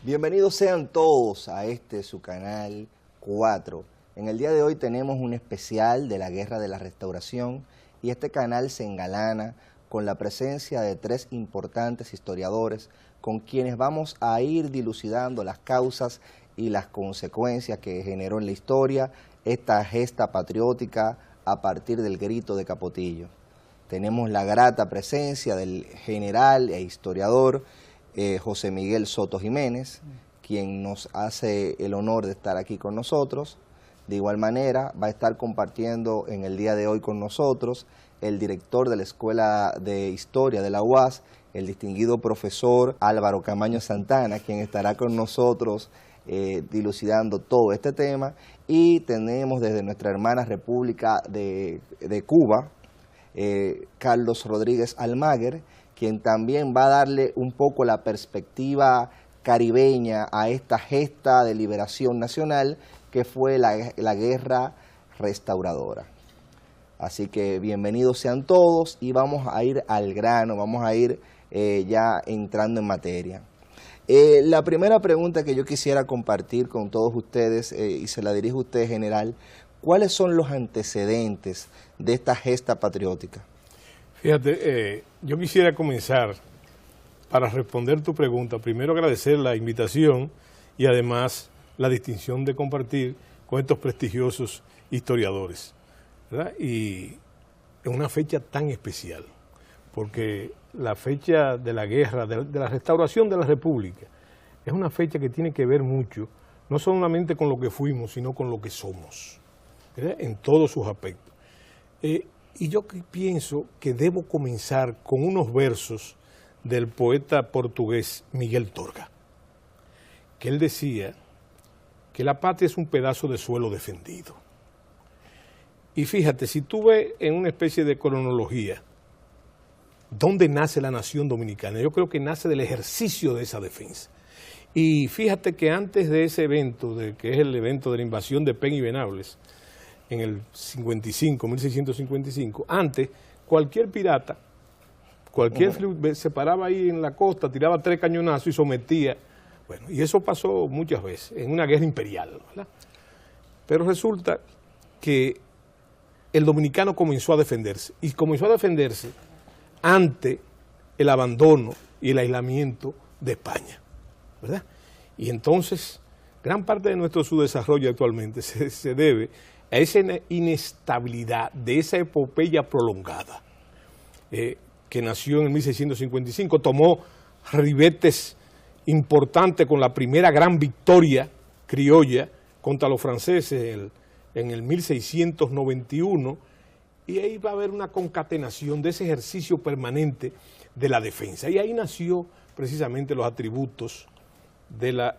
Bienvenidos sean todos a su canal 4. En el día de hoy tenemos un especial de la Guerra de la Restauración y este canal se engalana con la presencia de 3 importantes historiadores con quienes vamos a ir dilucidando las causas y las consecuencias que generó en la historia esta gesta patriótica a partir del grito de Capotillo. Tenemos la grata presencia del general e historiador José Miguel Soto Jiménez, quien nos hace el honor de estar aquí con nosotros. De igual manera va a estar compartiendo en el día de hoy con nosotros el director de la Escuela de Historia de la UAS, el distinguido profesor Álvaro Camaño Santana, quien estará con nosotros dilucidando todo este tema. Y tenemos desde nuestra hermana República de Cuba, Carlos Rodríguez Almaguer, quien también va a darle un poco la perspectiva caribeña a esta gesta de liberación nacional que fue la guerra restauradora. Así que bienvenidos sean todos y vamos a ir al grano, vamos a ir ya entrando en materia. La primera pregunta que yo quisiera compartir con todos ustedes, y se la dirijo a usted, general, ¿cuáles son los antecedentes de esta gesta patriótica? Fíjate, yo quisiera comenzar para responder tu pregunta, primero agradecer la invitación y además la distinción de compartir con estos prestigiosos historiadores, ¿verdad? Y en una fecha tan especial, porque la fecha de la guerra, de la restauración de la República, es una fecha que tiene que ver mucho, no solamente con lo que fuimos, sino con lo que somos, ¿verdad? En todos sus aspectos. Y yo pienso que debo comenzar con unos versos del poeta portugués Miguel Torga, que él decía que la patria es un pedazo de suelo defendido. Y fíjate, si tú ves en una especie de cronología dónde nace la nación dominicana, yo creo que nace del ejercicio de esa defensa. Y fíjate que antes de ese evento, que es el evento de la invasión de Penn y Venables, en el 1655, antes cualquier pirata, se paraba ahí en la costa, tiraba 3 cañonazos y sometía. Bueno, y eso pasó muchas veces, en una guerra imperial, ¿verdad? Pero resulta que el dominicano comenzó a defenderse, y comenzó a defenderse ante el abandono y el aislamiento de España, ¿verdad? Y entonces, gran parte de nuestro subdesarrollo actualmente se debe a esa inestabilidad de esa epopeya prolongada que nació en el 1655, tomó ribetes importantes con la primera gran victoria criolla contra los franceses en el 1691, y ahí va a haber una concatenación de ese ejercicio permanente de la defensa, y ahí nació precisamente los atributos de la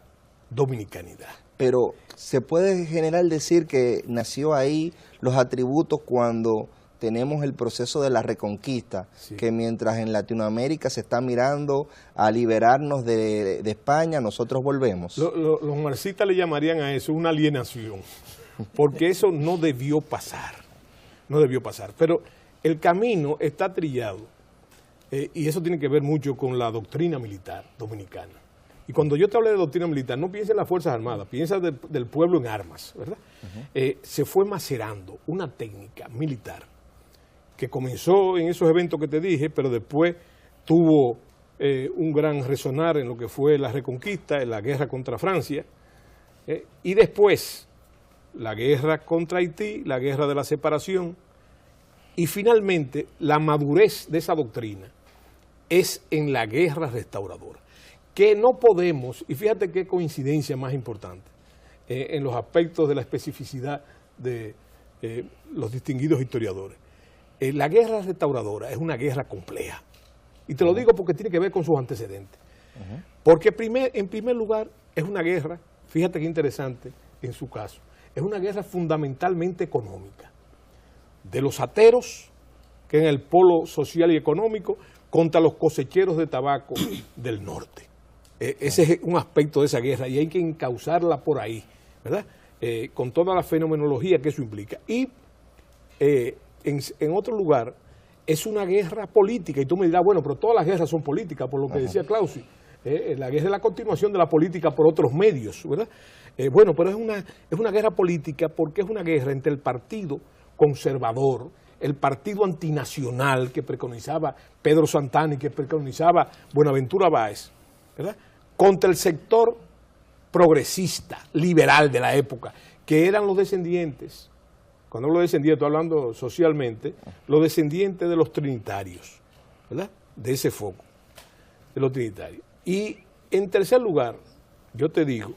dominicanidad. Pero se puede en general decir que nació ahí los atributos cuando tenemos el proceso de la reconquista, sí, que mientras en Latinoamérica se está mirando a liberarnos de España, nosotros volvemos. Los marxistas le llamarían a eso una alienación, porque eso no debió pasar, pero el camino está trillado, y eso tiene que ver mucho con la doctrina militar dominicana. Y cuando yo te hablé de doctrina militar, no piensa en las Fuerzas Armadas, piensa del pueblo en armas, ¿verdad? Se fue macerando una técnica militar que comenzó en esos eventos que te dije, pero después tuvo un gran resonar en lo que fue la reconquista, en la guerra contra Francia, y después la guerra contra Haití, la guerra de la separación, y finalmente la madurez de esa doctrina es en la guerra restauradora, que no podemos, y fíjate qué coincidencia más importante, en los aspectos de la especificidad de los distinguidos historiadores. La guerra restauradora es una guerra compleja, y te lo digo porque tiene que ver con sus antecedentes. Porque en primer lugar es una guerra, fíjate qué interesante en su caso, es una guerra fundamentalmente económica, de los ateros, que en el polo social y económico, contra los cosecheros de tabaco del norte. Ese es un aspecto de esa guerra y hay que encauzarla por ahí, ¿verdad? Con toda la fenomenología que eso implica. Y en otro lugar es una guerra política, y tú me dirás, bueno, pero todas las guerras son políticas, por lo que decía Clausi. La guerra es la continuación de la política por otros medios, ¿verdad? Bueno, pero es una guerra política porque es una guerra entre el partido conservador, el partido antinacional que preconizaba Pedro Santana y que preconizaba Buenaventura Báez, ¿verdad?, contra el sector progresista, liberal de la época, que eran los descendientes, cuando hablo de descendientes, estoy hablando socialmente, los descendientes de los trinitarios, ¿verdad?, de ese foco, de los trinitarios. Y en tercer lugar, yo te digo,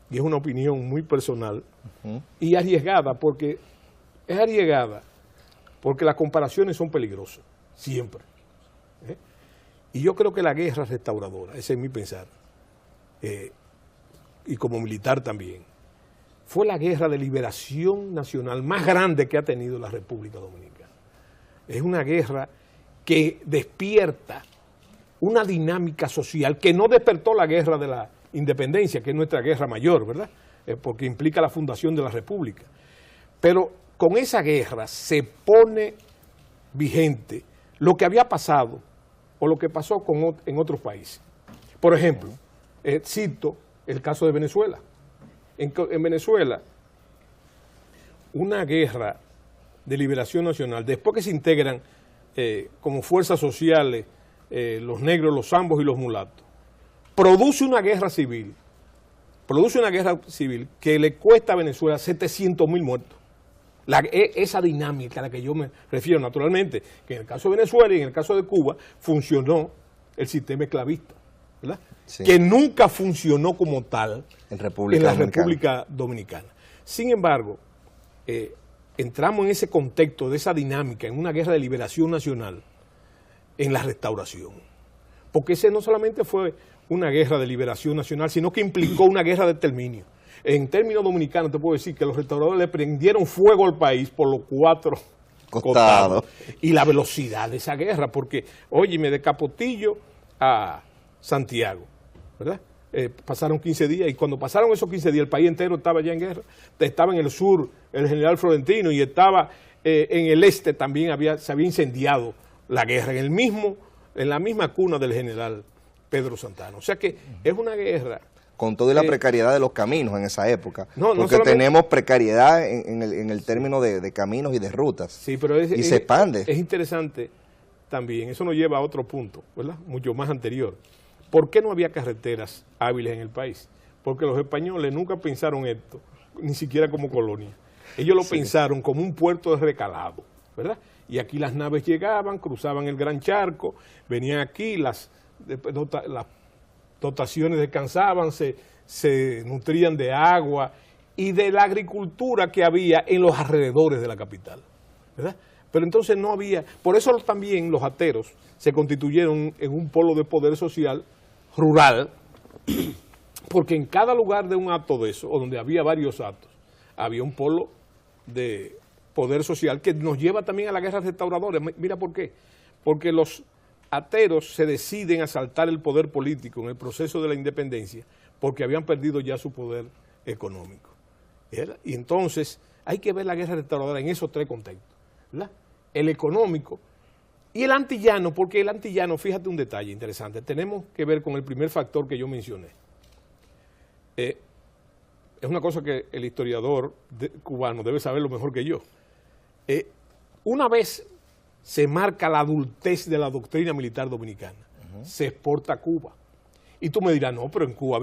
y es una opinión muy personal, y arriesgada, porque es arriesgada, porque las comparaciones son peligrosas, siempre. Y yo creo que la guerra restauradora, ese es mi pensar, y como militar también, fue la guerra de liberación nacional más grande que ha tenido la República Dominicana. Es una guerra que despierta una dinámica social que no despertó la guerra de la independencia, que es nuestra guerra mayor, ¿verdad?, porque implica la fundación de la República. Pero con esa guerra se pone vigente lo que había pasado o lo que pasó en otros países. Por ejemplo, cito el caso de Venezuela. En Venezuela, una guerra de liberación nacional, después que se integran como fuerzas sociales los negros, los zambos y los mulatos, produce una guerra civil que le cuesta a Venezuela 700.000 muertos. Esa dinámica a la que yo me refiero, naturalmente, que en el caso de Venezuela y en el caso de Cuba funcionó el sistema esclavista, ¿verdad?, sí, que nunca funcionó como tal en la República Dominicana. Sin embargo, entramos en ese contexto de esa dinámica, en una guerra de liberación nacional, en la restauración. Porque ese no solamente fue una guerra de liberación nacional, sino que implicó una guerra de exterminio. En términos dominicanos te puedo decir que los restauradores le prendieron fuego al país por los 4 costados. Y la velocidad de esa guerra, porque, óyeme, de Capotillo a Santiago, ¿verdad?, pasaron 15 días, y cuando pasaron esos 15 días el país entero estaba ya en guerra. Estaba en el sur el general Florentino y estaba en el este también se había incendiado la guerra, en la misma cuna del general Pedro Santana. O sea que es una guerra. Con toda la precariedad de los caminos en esa época, porque tenemos precariedad en el término de caminos y de rutas, sí, pero y se expande. Es interesante también, eso nos lleva a otro punto, ¿verdad?, mucho más anterior. ¿Por qué no había carreteras hábiles en el país? Porque los españoles nunca pensaron esto, ni siquiera como colonia. Ellos lo pensaron como un puerto de recalado, ¿verdad? Y aquí las naves llegaban, cruzaban el Gran Charco, venían aquí, las dotaciones descansaban, se nutrían de agua y de la agricultura que había en los alrededores de la capital, ¿verdad? Pero entonces no había, por eso también los ateros se constituyeron en un polo de poder social rural, porque en cada lugar de un acto de eso, o donde había varios actos, había un polo de poder social que nos lleva también a la guerra restauradora. Mira por qué. Porque los ateros se deciden a saltar el poder político en el proceso de la independencia porque habían perdido ya su poder económico, ¿verdad? Y entonces hay que ver la guerra restauradora en esos 3 contextos, ¿verdad? El económico y el antillano, porque el antillano, fíjate un detalle interesante, tenemos que ver con el primer factor que yo mencioné. Es una cosa que el historiador cubano debe saberlo mejor que yo. Una vez se marca la adultez de la doctrina militar dominicana, se exporta a Cuba. Y tú me dirás, no, pero en Cuba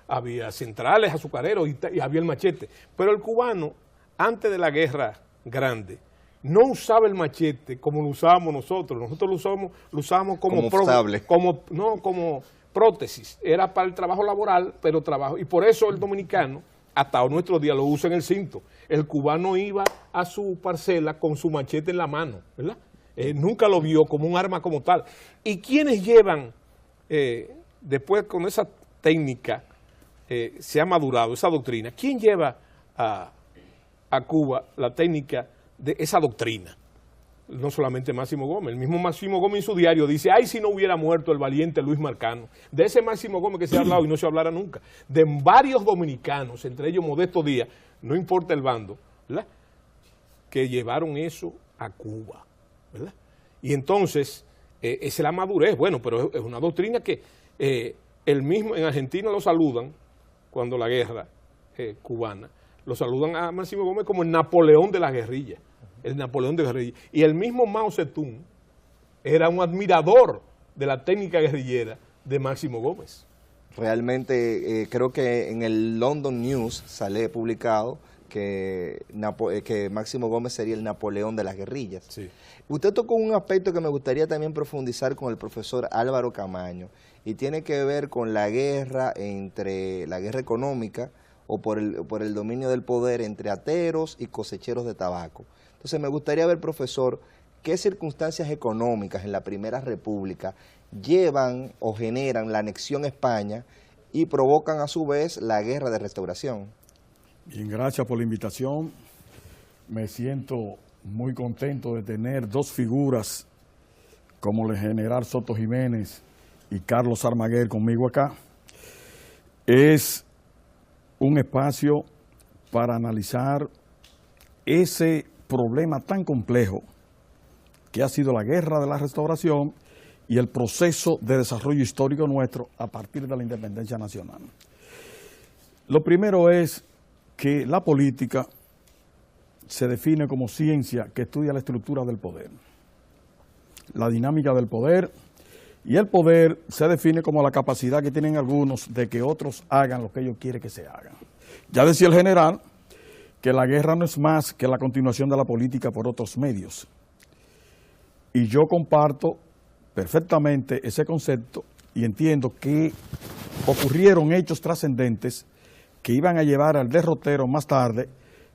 había centrales, azucareros y había el machete. Pero el cubano, antes de la guerra grande, no usaba el machete como lo usábamos nosotros. Nosotros lo usábamos como prótesis. Era para el trabajo laboral, pero trabajo. Y por eso el dominicano, hasta nuestros días, lo usa en el cinto. El cubano iba a su parcela con su machete en la mano, ¿verdad? Nunca lo vio como un arma como tal. ¿Y quiénes llevan, después con esa técnica, se ha madurado esa doctrina? ¿Quién lleva a Cuba la técnica de esa doctrina? No solamente Máximo Gómez. El mismo Máximo Gómez en su diario dice, ay, si no hubiera muerto el valiente Luis Marcano. De ese Máximo Gómez que se ha hablado y no se hablará nunca. De varios dominicanos, entre ellos Modesto Díaz, no importa el bando, ¿verdad?, que llevaron eso a Cuba, ¿verdad? Y entonces, esa es la madurez. Bueno, pero es una doctrina que en Argentina lo saludan, cuando la guerra cubana, lo saludan a Máximo Gómez como el Napoleón de la guerrilla, el Napoleón de la guerrilla. Y el mismo Mao Zedong era un admirador de la técnica guerrillera de Máximo Gómez. Realmente creo que en el London News sale publicado que Máximo Gómez sería el Napoleón de las guerrillas. Sí. Usted tocó un aspecto que me gustaría también profundizar con el profesor Álvaro Camaño, y tiene que ver con la guerra económica o por el dominio del poder entre ateros y cosecheros de tabaco. Entonces me gustaría ver, profesor, qué circunstancias económicas en la Primera República llevan o generan la anexión a España y provocan a su vez la guerra de restauración. Bien, gracias por la invitación. Me siento muy contento de tener dos figuras como el general Soto Jiménez y Carlos Armaguer conmigo acá. Es un espacio para analizar ese problema tan complejo que ha sido la guerra de la restauración y el proceso de desarrollo histórico nuestro a partir de la independencia nacional. Lo primero es que la política se define como ciencia que estudia la estructura del poder, la dinámica del poder, y el poder se define como la capacidad que tienen algunos de que otros hagan lo que ellos quieren que se hagan. Ya decía el general que la guerra no es más que la continuación de la política por otros medios. Y yo comparto perfectamente ese concepto y entiendo que ocurrieron hechos trascendentes que iban a llevar al derrotero más tarde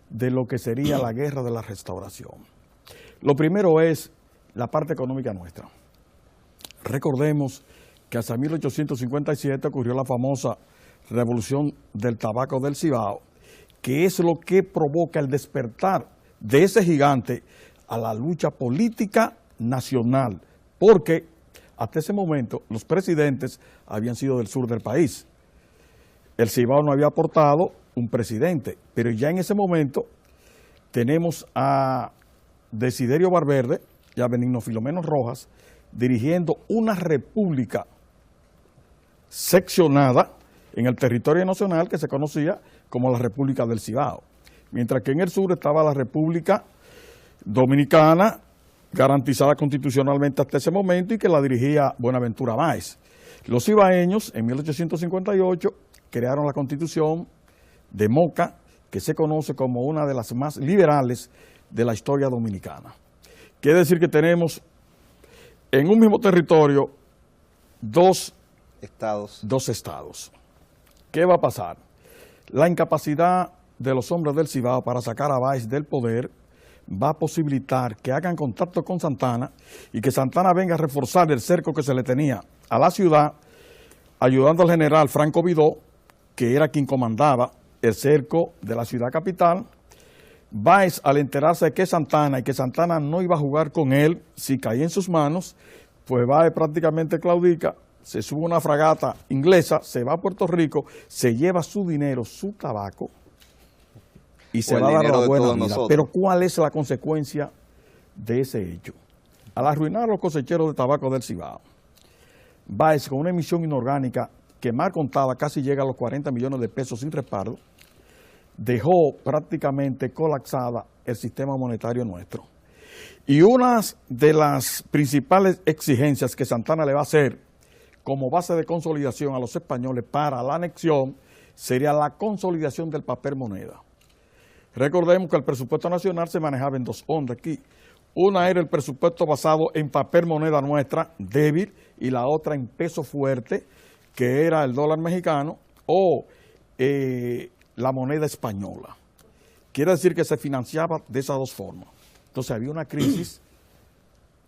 de lo que sería la guerra de la restauración. Lo primero es la parte económica nuestra. Recordemos que hasta 1857 ocurrió la famosa revolución del tabaco del Cibao, que es lo que provoca el despertar de ese gigante a la lucha política nacional, porque hasta ese momento los presidentes habían sido del sur del país. El Cibao no había aportado un presidente, pero ya en ese momento tenemos a Desiderio Valverde y a Benigno Filomeno Rojas dirigiendo una república seccionada en el territorio nacional que se conocía como la República del Cibao, mientras que en el sur estaba la República Dominicana, garantizada constitucionalmente hasta ese momento y que la dirigía Buenaventura Báez. Los cibaeños en 1858 crearon la Constitución de Moca, que se conoce como una de las más liberales de la historia dominicana. Quiere decir que tenemos en un mismo territorio dos estados. ¿Qué va a pasar? La incapacidad de los hombres del Cibao para sacar a Báez del poder va a posibilitar que hagan contacto con Santana y que Santana venga a reforzar el cerco que se le tenía a la ciudad, ayudando al general Franco Vidó, que era quien comandaba el cerco de la ciudad capital. Báez, al enterarse de que Santana no iba a jugar con él si caía en sus manos, pues Báez prácticamente claudica, se sube una fragata inglesa, se va a Puerto Rico, se lleva su dinero, su tabaco, y se va a dar la buena vida. Pero ¿cuál es la consecuencia de ese hecho? Al arruinar a los cosecheros de tabaco del Cibao, Báez, con una emisión inorgánica que mal contada casi llega a los 40 millones de pesos sin respaldo, dejó prácticamente colapsada el sistema monetario nuestro. Y una de las principales exigencias que Santana le va a hacer como base de consolidación a los españoles para la anexión sería la consolidación del papel moneda. Recordemos que el presupuesto nacional se manejaba en dos ondas aquí. Una era el presupuesto basado en papel moneda nuestra, débil, y la otra en peso fuerte, que era el dólar mexicano o la moneda española. Quiere decir que se financiaba de esas dos formas. Entonces había una crisis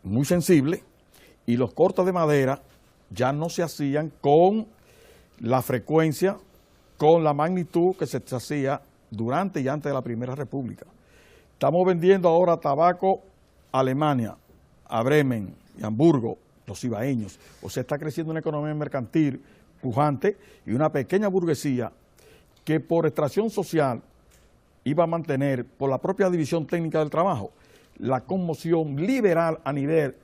muy sensible y los cortes de madera ya no se hacían con la frecuencia, con la magnitud que se hacía durante y antes de la Primera República. Estamos vendiendo ahora tabaco a Alemania, a Bremen y Hamburgo, los cibaeños. O sea, está creciendo una economía mercantil pujante y una pequeña burguesía que por extracción social iba a mantener, por la propia división técnica del trabajo, la conmoción liberal a nivel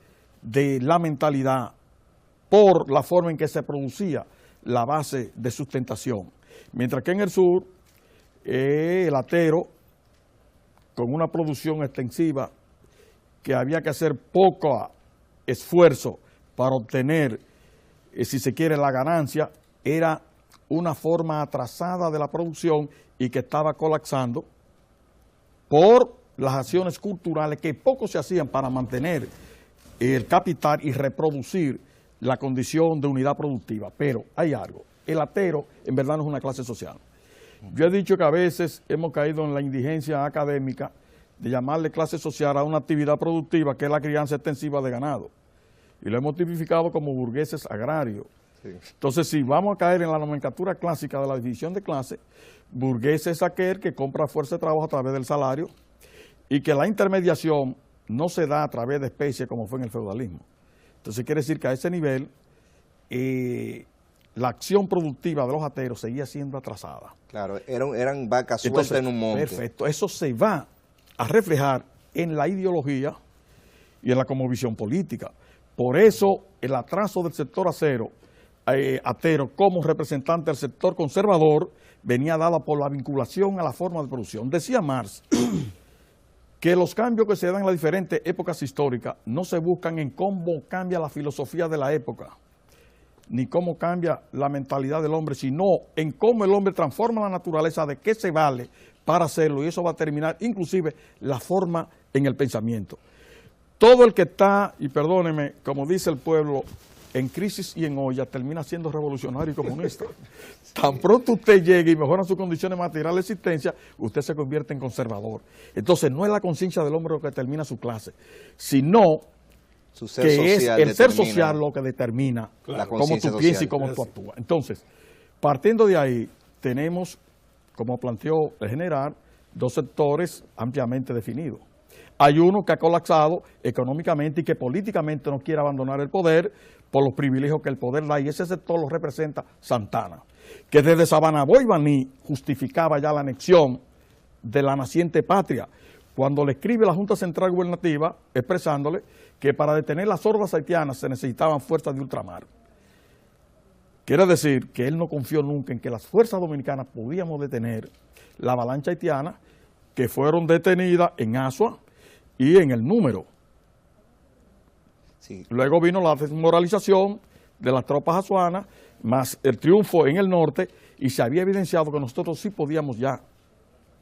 de la mentalidad por la forma en que se producía la base de sustentación. Mientras que en el sur, el atero, con una producción extensiva, que había que hacer poco esfuerzo para obtener, si se quiere, la ganancia, era una forma atrasada de la producción y que estaba colapsando por las acciones culturales que poco se hacían para mantener el capital y reproducir la condición de unidad productiva. Pero hay algo, el atero en verdad no es una clase social. Yo he dicho que a veces hemos caído en la indigencia académica de llamarle clase social a una actividad productiva que es la crianza extensiva de ganado. Y lo hemos tipificado como burgueses agrarios. Sí. Entonces, si vamos a caer en la nomenclatura clásica de la división de clase, burgués es aquel que compra fuerza de trabajo a través del salario y que la intermediación no se da a través de especies como fue en el feudalismo. Entonces, quiere decir que a ese nivel la acción productiva de los ateros seguía siendo atrasada. Claro, eran vacas sueltas en un monte. Perfecto, eso se va a reflejar en la ideología y en la cosmovisión política. Por eso el atraso del sector atero como representante del sector conservador venía dada por la vinculación a la forma de producción. Decía Marx que los cambios que se dan en las diferentes épocas históricas no se buscan en cómo cambia la filosofía de la época, ni cómo cambia la mentalidad del hombre, sino en cómo el hombre transforma la naturaleza, de qué se vale para hacerlo, y eso va a terminar inclusive la forma en el pensamiento. Todo el que está, y perdóneme, como dice el pueblo, en crisis y en olla, termina siendo revolucionario y comunista. Tan pronto usted llegue y mejora sus condiciones materiales de existencia, usted se convierte en conservador. Entonces no es la conciencia del hombre lo que determina su clase, sino su ser que social es el ser social lo que determina cómo tú piensas y cómo tú actúas. Entonces, partiendo de ahí, tenemos, como planteó el general, dos sectores ampliamente definidos. Hay uno que ha colapsado económicamente y que políticamente no quiere abandonar el poder por los privilegios que el poder da, y ese sector lo representa Santana, que desde Sabanaboy y Baní justificaba ya la anexión de la naciente patria, cuando le escribe la Junta Central Gubernativa expresándole que para detener las hordas haitianas se necesitaban fuerzas de ultramar. Quiere decir que él no confió nunca en que las fuerzas dominicanas podíamos detener la avalancha haitiana, que fueron detenidas en Asua y en El Número. Sí. Luego vino la desmoralización de las tropas asuanas, más el triunfo en el norte, y se había evidenciado que nosotros sí podíamos ya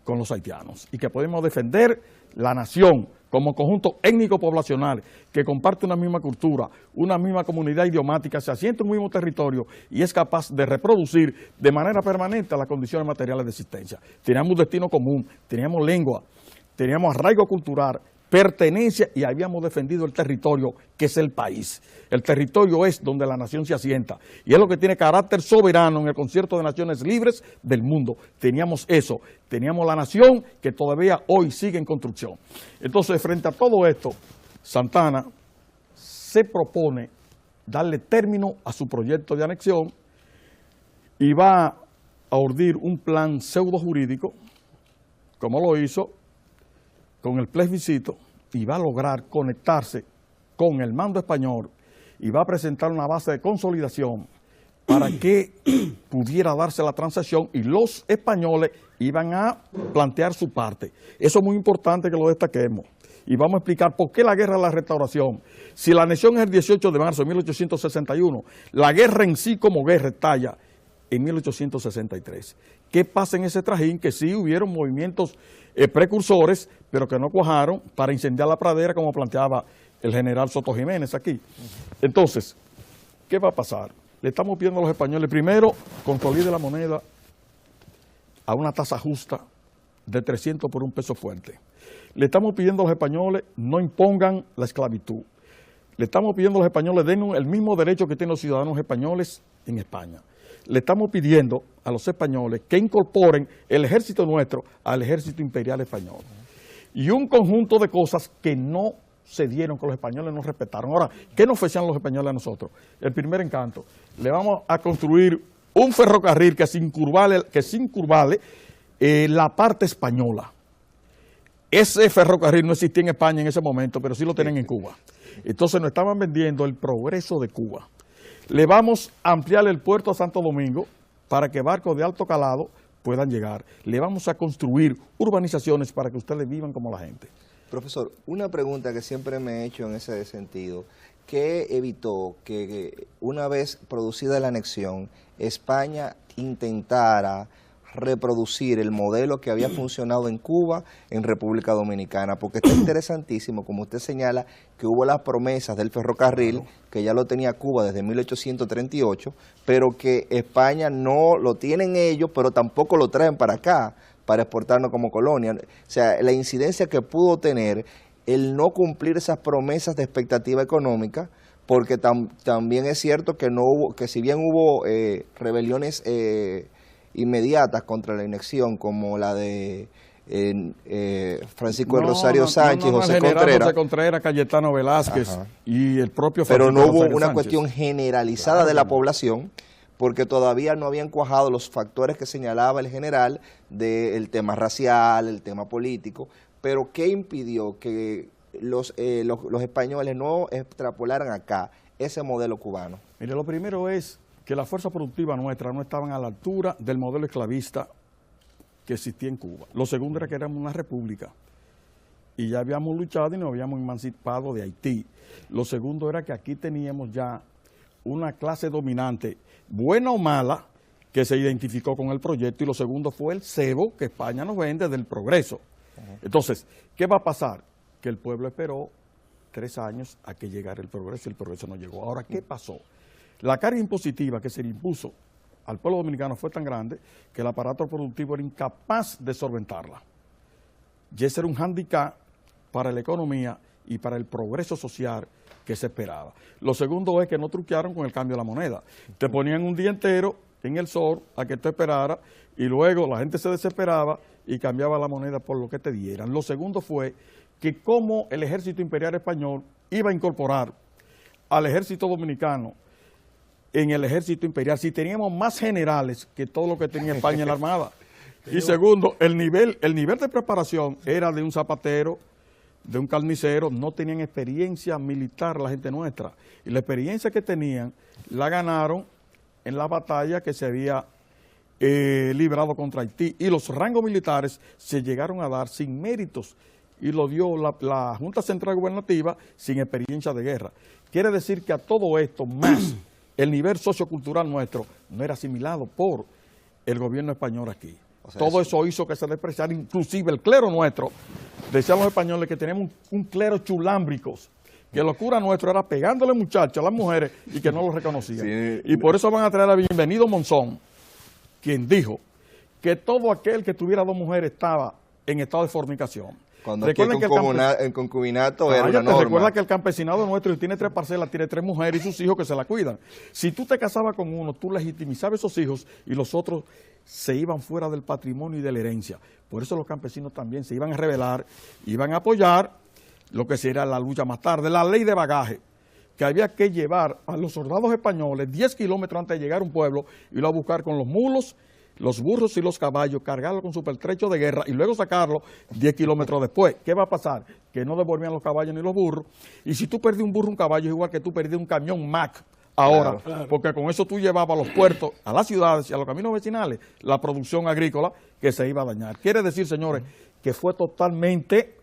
con los haitianos y que podemos defender la nación como conjunto étnico-poblacional que comparte una misma cultura, una misma comunidad idiomática, se asienta en un mismo territorio y es capaz de reproducir de manera permanente las condiciones materiales de existencia. Teníamos un destino común, teníamos lengua, teníamos arraigo cultural, pertenencia, y habíamos defendido el territorio que es el país. El territorio es donde la nación se asienta y es lo que tiene carácter soberano en el concierto de naciones libres del mundo. Teníamos eso, teníamos la nación que todavía hoy sigue en construcción. Entonces, frente a todo esto, Santana se propone darle término a su proyecto de anexión y va a urdir un plan pseudo jurídico, como lo hizo con el plebiscito, y va a lograr conectarse con el mando español y va a presentar una base de consolidación para que pudiera darse la transacción y los españoles iban a plantear su parte. Eso es muy importante que lo destaquemos. Y vamos a explicar por qué la guerra de la restauración. Si la anexión es el 18 de marzo de 1861, la guerra en sí como guerra estalla en 1863. ¿Qué pasa en ese trajín? Que sí hubieron movimientos precursores, pero que no cuajaron para incendiar la pradera, como planteaba el general Soto Jiménez aquí. Entonces, ¿qué va a pasar? Le estamos pidiendo a los españoles, primero, consolide la moneda a una tasa justa de 300 por un peso fuerte. Le estamos pidiendo a los españoles, no impongan la esclavitud. Le estamos pidiendo a los españoles, den el mismo derecho que tienen los ciudadanos españoles en España. Le estamos pidiendo a los españoles que incorporen el ejército nuestro al ejército imperial español. Y un conjunto de cosas que no se dieron, que los españoles no respetaron. Ahora, ¿qué nos ofrecían los españoles a nosotros? El primer encanto. Le vamos a construir un ferrocarril que sin curvale la parte española. Ese ferrocarril no existía en España en ese momento, pero sí lo tienen en Cuba. Entonces nos estaban vendiendo el progreso de Cuba. le vamos a ampliar el puerto a Santo Domingo para que barcos de alto calado puedan llegar. Le vamos a construir urbanizaciones para que ustedes vivan como la gente. Profesor, una pregunta que siempre me he hecho en ese sentido. ¿Qué evitó que una vez producida la anexión, España intentara reproducir el modelo que había funcionado en Cuba, en República Dominicana? Porque está interesantísimo, como usted señala, que hubo las promesas del ferrocarril, que ya lo tenía Cuba desde 1838, pero que España no lo tienen ellos, pero tampoco lo traen para acá, para exportarnos como colonia. O sea, la incidencia que pudo tener el no cumplir esas promesas de expectativa económica, porque también es cierto que no hubo, que si bien hubo rebeliones inmediatas contra la anexión, como la de Francisco del Rosario Sánchez, José Contreras, Cayetano Velázquez. Ajá. Y el propio Francisco. Pero no hubo una Sánchez. Cuestión generalizada de la población, porque todavía no habían cuajado los factores que señalaba el general del tema racial, el tema político. Pero ¿qué impidió que los españoles no extrapolaran acá ese modelo cubano? Mire, lo primero es que la fuerza productiva nuestra no estaban a la altura del modelo esclavista que existía en Cuba. Lo segundo era que éramos una república y ya habíamos luchado y nos habíamos emancipado de Haití. Lo segundo era que aquí teníamos ya una clase dominante, buena o mala, que se identificó con el proyecto, y lo segundo fue el cebo que España nos vende del progreso. Entonces, ¿qué va a pasar? Que el pueblo esperó 3 años a que llegara el progreso y el progreso no llegó. Ahora, ¿qué pasó? La carga impositiva que se le impuso al pueblo dominicano fue tan grande que el aparato productivo era incapaz de solventarla. Y ese era un hándicap para la economía y para el progreso social que se esperaba. Lo segundo es que no truquearon con el cambio de la moneda. Te ponían un día entero en el sol a que te esperara y luego la gente se desesperaba y cambiaba la moneda por lo que te dieran. Lo segundo fue que como el ejército imperial español iba a incorporar al ejército dominicano en el ejército imperial, si teníamos más generales que todo lo que tenía España en la armada. Y segundo, el nivel de preparación era de un zapatero, de un carnicero, no tenían experiencia militar la gente nuestra. Y la experiencia que tenían la ganaron en la batalla que se había librado contra Haití, y los rangos militares se llegaron a dar sin méritos y lo dio la Junta Central Gubernativa sin experiencia de guerra. Quiere decir que a todo esto, más el nivel sociocultural nuestro no era asimilado por el gobierno español aquí. O sea, todo eso hizo que se despreciara, inclusive el clero nuestro. Decían los españoles que teníamos un clero chulámbricos, que la locura nuestra era pegándole muchachos a las mujeres y que no lo reconocían. Sí. Y por eso van a traer a Bienvenido Monzón, quien dijo que todo aquel que tuviera 2 mujeres estaba en estado de fornicación. Cuando el concubinato era una norma. Recuerda que el campesinado nuestro tiene 3 parcelas, tiene 3 mujeres y sus hijos que se la cuidan. Si tú te casabas con uno, tú legitimizabas esos hijos y los otros se iban fuera del patrimonio y de la herencia. Por eso los campesinos también se iban a rebelar, iban a apoyar lo que sería la lucha más tarde, la ley de bagaje, que había que llevar a los soldados españoles 10 kilómetros antes de llegar a un pueblo, irlo a buscar con los mulos, los burros y los caballos, cargarlo con su pertrecho de guerra y luego sacarlo 10 kilómetros después. ¿Qué va a pasar? Que no devolvían los caballos ni los burros. Y si tú perdí un burro, un caballo, es igual que tú perdí un camión Mack ahora, claro. Porque con eso tú llevabas a los puertos, a las ciudades y a los caminos vecinales la producción agrícola que se iba a dañar. Quiere decir, señores, que fue totalmente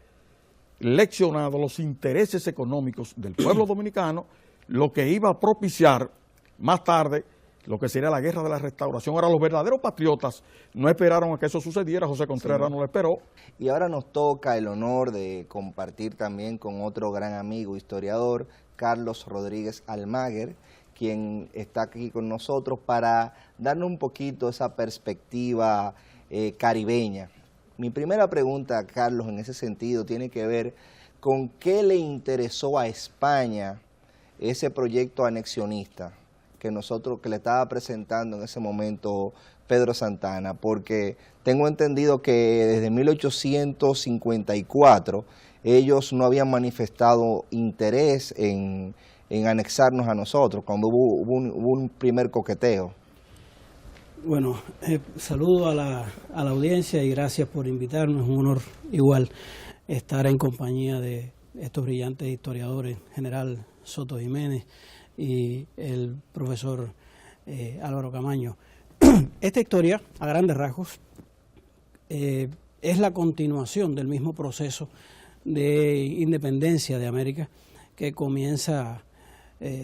leccionado los intereses económicos del pueblo dominicano, lo que iba a propiciar más tarde lo que sería la guerra de la restauración. Ahora, los verdaderos patriotas no esperaron a que eso sucediera, José Contreras no lo esperó. Y ahora nos toca el honor de compartir también con otro gran amigo, historiador, Carlos Rodríguez Almaguer, quien está aquí con nosotros para darnos un poquito esa perspectiva caribeña. Mi primera pregunta, Carlos, en ese sentido, tiene que ver con qué le interesó a España ese proyecto anexionista que le estaba presentando en ese momento Pedro Santana, porque tengo entendido que desde 1854 ellos no habían manifestado interés en anexarnos a nosotros, cuando hubo un primer coqueteo. Bueno, saludo a la audiencia y gracias por invitarnos. Es un honor igual estar en compañía de estos brillantes historiadores, General Soto Jiménez, y el profesor Álvaro Camaño. Esta historia, a grandes rasgos, es la continuación del mismo proceso de independencia de América que comienza,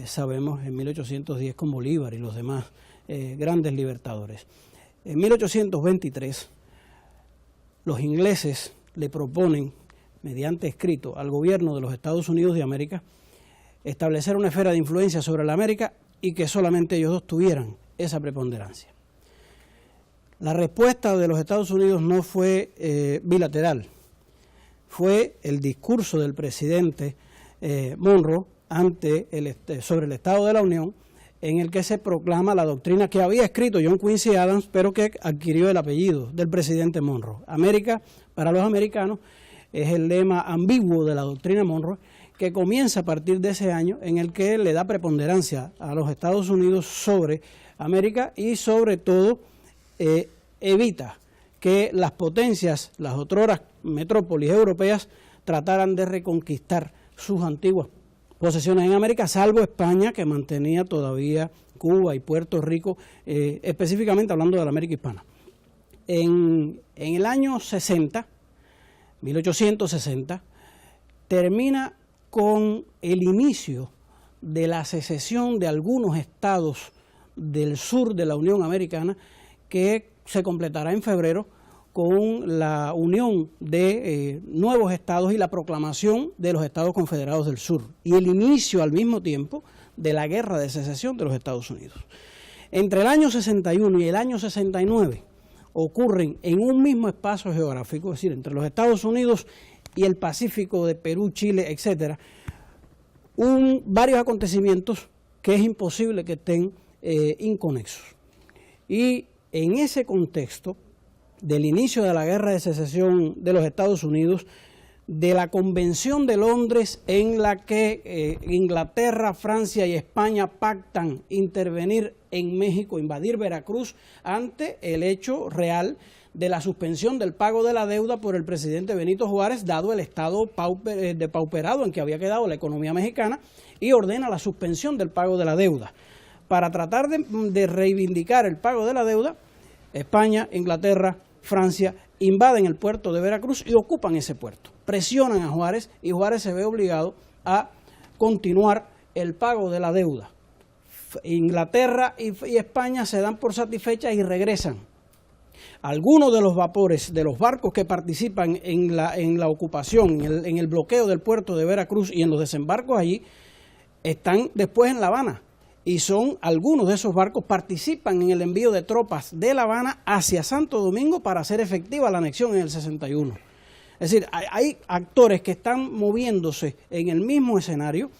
sabemos, en 1810 con Bolívar y los demás grandes libertadores. En 1823, los ingleses le proponen, mediante escrito, al gobierno de los Estados Unidos de América, establecer una esfera de influencia sobre la América y que solamente ellos dos tuvieran esa preponderancia. La respuesta de los Estados Unidos no fue bilateral, fue el discurso del presidente Monroe sobre el Estado de la Unión, en el que se proclama la doctrina que había escrito John Quincy Adams, pero que adquirió el apellido del presidente Monroe. América, para los americanos, es el lema ambiguo de la doctrina Monroe, que comienza a partir de ese año, en el que le da preponderancia a los Estados Unidos sobre América y sobre todo evita que las potencias, las otroras metrópolis europeas, trataran de reconquistar sus antiguas posesiones en América, salvo España, que mantenía todavía Cuba y Puerto Rico, específicamente hablando de la América hispana. En el año 60, 1860, termina con el inicio de la secesión de algunos estados del sur de la Unión Americana, que se completará en febrero con la unión de nuevos estados y la proclamación de los Estados Confederados del Sur, y el inicio al mismo tiempo de la Guerra de Secesión de los Estados Unidos. Entre el año 61 y el año 69 ocurren en un mismo espacio geográfico, es decir, entre los Estados Unidos y el Pacífico de Perú, Chile, etcétera, varios acontecimientos que es imposible que estén inconexos. Y en ese contexto del inicio de la Guerra de Secesión de los Estados Unidos, de la Convención de Londres en la que Inglaterra, Francia y España pactan intervenir en México, invadir Veracruz, ante el hecho real de la suspensión del pago de la deuda por el presidente Benito Juárez, dado el estado depauperado en que había quedado la economía mexicana, y ordena la suspensión del pago de la deuda. Para tratar de reivindicar el pago de la deuda, España, Inglaterra, Francia invaden el puerto de Veracruz y ocupan ese puerto. Presionan a Juárez y Juárez se ve obligado a continuar el pago de la deuda. Inglaterra y España se dan por satisfechas y regresan. Algunos de los vapores, de los barcos que participan en la ocupación, en el bloqueo del puerto de Veracruz y en los desembarcos allí, están después en La Habana. Y algunos de esos barcos participan en el envío de tropas de La Habana hacia Santo Domingo para hacer efectiva la anexión en el 61. Es decir, hay actores que están moviéndose en el mismo escenario,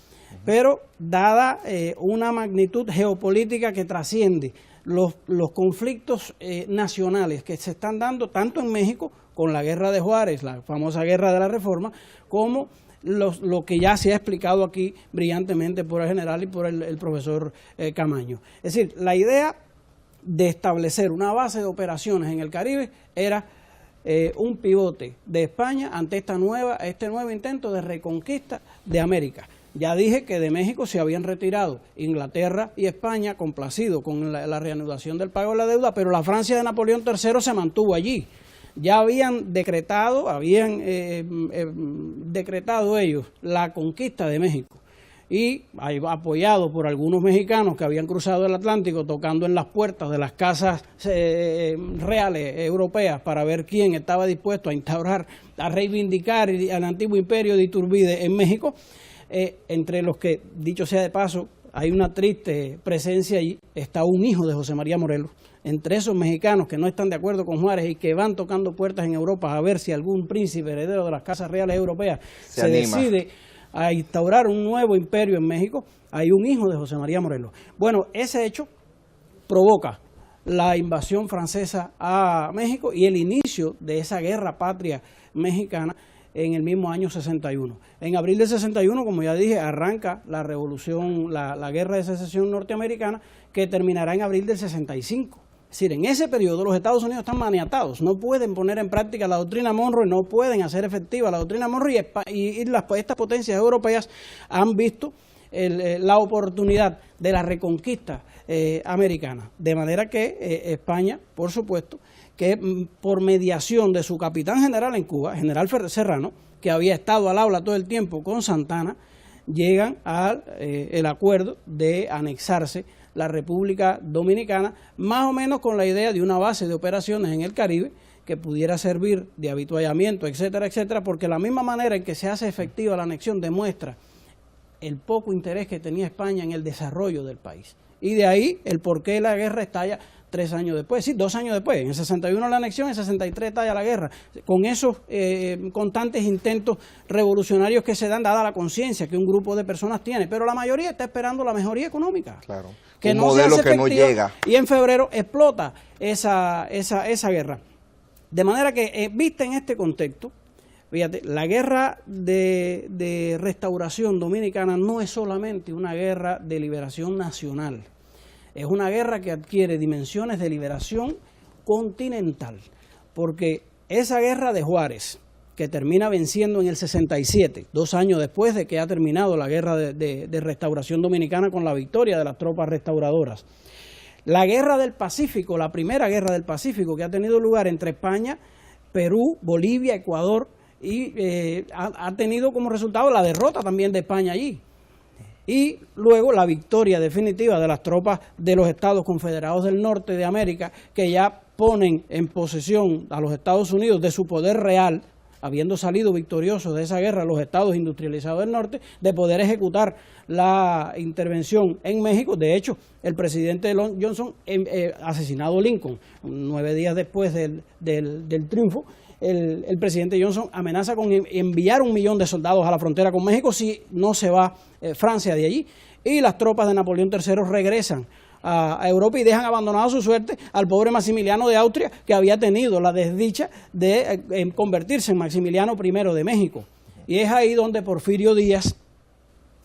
pero dada una magnitud geopolítica que trasciende los conflictos nacionales que se están dando tanto en México, con la guerra de Juárez, la famosa guerra de la Reforma, como lo que ya se ha explicado aquí brillantemente por el general y por el profesor Camaño. Es decir, la idea de establecer una base de operaciones en el Caribe era un pivote de España ante este nuevo intento de reconquista de América. Ya dije que de México se habían retirado Inglaterra y España, complacido con la reanudación del pago de la deuda, pero la Francia de Napoleón III se mantuvo allí. Ya habían decretado ellos la conquista de México, y apoyado por algunos mexicanos que habían cruzado el Atlántico tocando en las puertas de las casas reales europeas para ver quién estaba dispuesto a instaurar, a reivindicar el antiguo imperio de Iturbide en México, entre los que, dicho sea de paso, hay una triste presencia allí, está un hijo de José María Morelos. Entre esos mexicanos que no están de acuerdo con Juárez y que van tocando puertas en Europa a ver si algún príncipe heredero de las casas reales europeas se decide a instaurar un nuevo imperio en México, hay un hijo de José María Morelos. Bueno, ese hecho provoca la invasión francesa a México y el inicio de esa guerra patria mexicana en el mismo año 61. En abril del 61, como ya dije, arranca la revolución, la guerra de secesión norteamericana, que terminará en abril del 65. Es decir, en ese periodo los Estados Unidos están maniatados, no pueden poner en práctica la doctrina Monroe, no pueden hacer efectiva la doctrina Monroe, y estas potencias europeas han visto la oportunidad de la reconquista americana. De manera que España, por supuesto, que por mediación de su capitán general en Cuba, general Serrano, que había estado al habla todo el tiempo con Santana, llegan al el acuerdo de anexarse la República Dominicana, más o menos con la idea de una base de operaciones en el Caribe que pudiera servir de avituallamiento, etcétera, etcétera, porque la misma manera en que se hace efectiva la anexión demuestra el poco interés que tenía España en el desarrollo del país. Y de ahí el por qué la guerra estalla 3 años después, sí, 2 años después. En el 61 la anexión, en el 63 estalla la guerra. Con esos constantes intentos revolucionarios que se dan, dada la conciencia que un grupo de personas tiene. Pero la mayoría está esperando la mejoría económica. Claro. Que un no modelo se hace que no efectiva, llega. y en febrero explota esa guerra. De manera que, vista en este contexto, fíjate, la guerra de restauración dominicana no es solamente una guerra de liberación nacional, es una guerra que adquiere dimensiones de liberación continental, porque esa guerra de Juárez, que termina venciendo en el 67, 2 años después de que ha terminado la guerra de restauración dominicana con la victoria de las tropas restauradoras, la guerra del Pacífico, la primera guerra del Pacífico que ha tenido lugar entre España, Perú, Bolivia, Ecuador, y ha tenido como resultado la derrota también de España allí. Y luego la victoria definitiva de las tropas de los Estados Confederados del Norte de América, que ya ponen en posesión a los Estados Unidos de su poder real, habiendo salido victoriosos de esa guerra los Estados industrializados del norte, de poder ejecutar la intervención en México. De hecho, el presidente Johnson, asesinado Lincoln, 9 días después del triunfo, el presidente Johnson amenaza con enviar 1 millón de soldados a la frontera con México si no se va Francia de allí. Y las tropas de Napoleón III regresan a Europa y dejan abandonado a su suerte al pobre Maximiliano de Austria, que había tenido la desdicha de convertirse en Maximiliano I de México. Y es ahí donde Porfirio Díaz,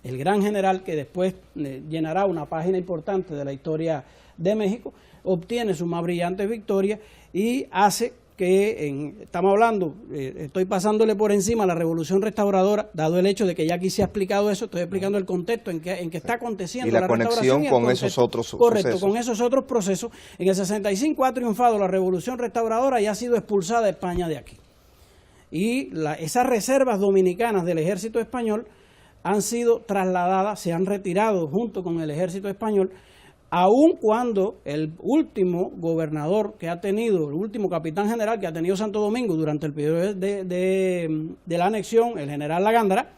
el gran general que después llenará una página importante de la historia de México, obtiene su más brillante victoria y hace que, estamos hablando, estoy pasándole por encima la Revolución Restauradora, dado el hecho de que ya aquí se ha explicado eso, estoy explicando el contexto en que está aconteciendo la conexión con esos otros procesos. Correcto, con esos otros procesos. En el 65 ha triunfado la Revolución Restauradora y ha sido expulsada España de aquí. Y esas reservas dominicanas del ejército español han sido trasladadas, se han retirado junto con el ejército español, aun cuando el último gobernador que ha tenido, el último capitán general que ha tenido Santo Domingo durante el periodo de la anexión, el general Lagándara,